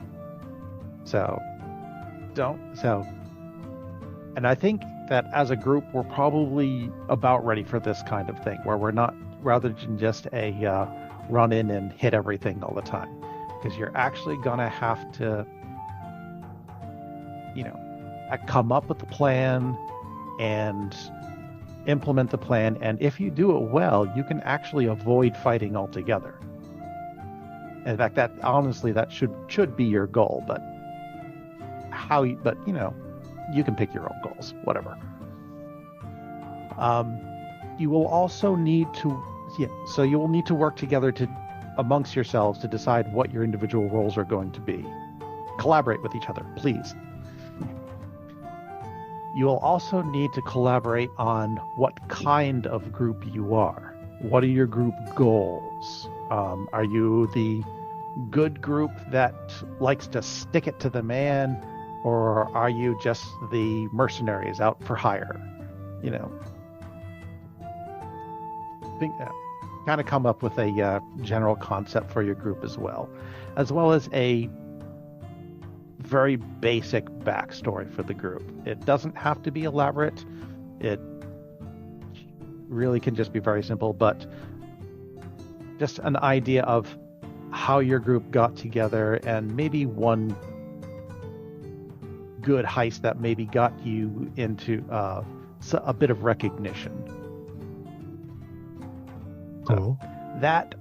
And I think that as a group, we're probably about ready for this kind of thing, where we're not, rather than just a run in and hit everything all the time, because you're actually going to have to, come up with the plan and implement the plan. And if you do it well, you can actually avoid fighting altogether. In fact, that should be your goal, but you can pick your own goals, whatever. You will also need to, so you will need to work together amongst yourselves to decide what your individual roles are going to be. Collaborate with each other, please. You will also need to collaborate on what kind of group you are. What are your group goals? Are you the good group that likes to stick it to the man, or are you just the mercenaries out for hire? Kind of come up with a general concept for your group as well as a very basic backstory for the group. It doesn't have to be elaborate. It really can just be very simple, but just an idea of how your group got together and maybe one good heist that maybe got you into a bit of recognition. Cool. So that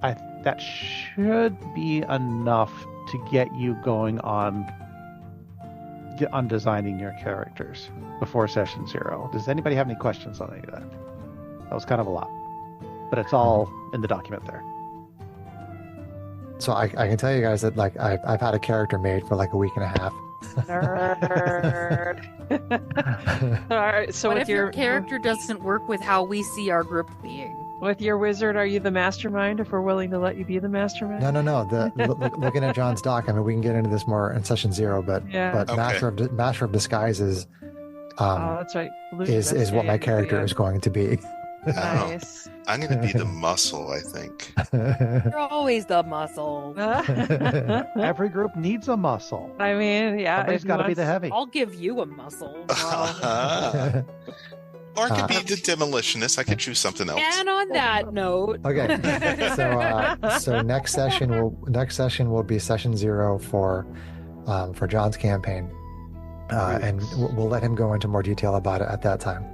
should be enough to get you going on designing your characters before session 0. Does anybody have any questions on any of that? That was kind of a lot, but it's all in the document there. So I can tell you guys that I've had a character made for like a week and a half. Nerd. All right. So what with if your character doesn't work with how we see our group being? With your wizard, are you the mastermind? If we're willing to let you be the mastermind? No. Looking at John's doc, I mean, we can get into this more in session 0, but Okay. Master of Disguises that's right. is what my character is going to be. Nice. I'm going to be the muscle, I think. You're always the muscle. Every group needs a muscle. I mean, yeah. Somebody's got to be the heavy. I'll give you a muscle. Or I could be the demolitionist. I could choose something else. And on that note, Okay, so next session will be session 0 for John's campaign, and we'll let him go into more detail about it at that time.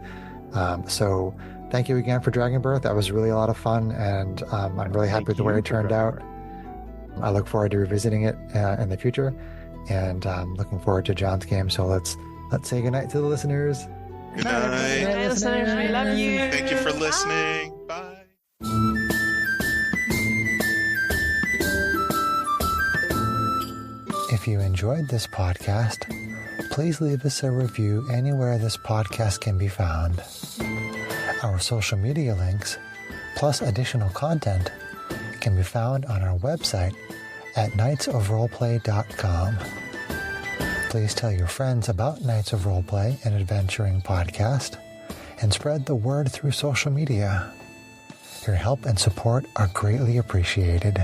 So thank you again for Dragonbirth. That was really a lot of fun, and I'm really happy with the way it turned out. I look forward to revisiting it in the future, and looking forward to John's game. So let's say goodnight to the listeners. Good night. Listeners, we love you. Thank you for listening. Bye. If you enjoyed this podcast, please leave us a review anywhere this podcast can be found. Our social media links, plus additional content, can be found on our website at knightsofroleplay.com. Please tell your friends about Knights of Roleplay, an adventuring podcast, and spread the word through social media. Your help and support are greatly appreciated.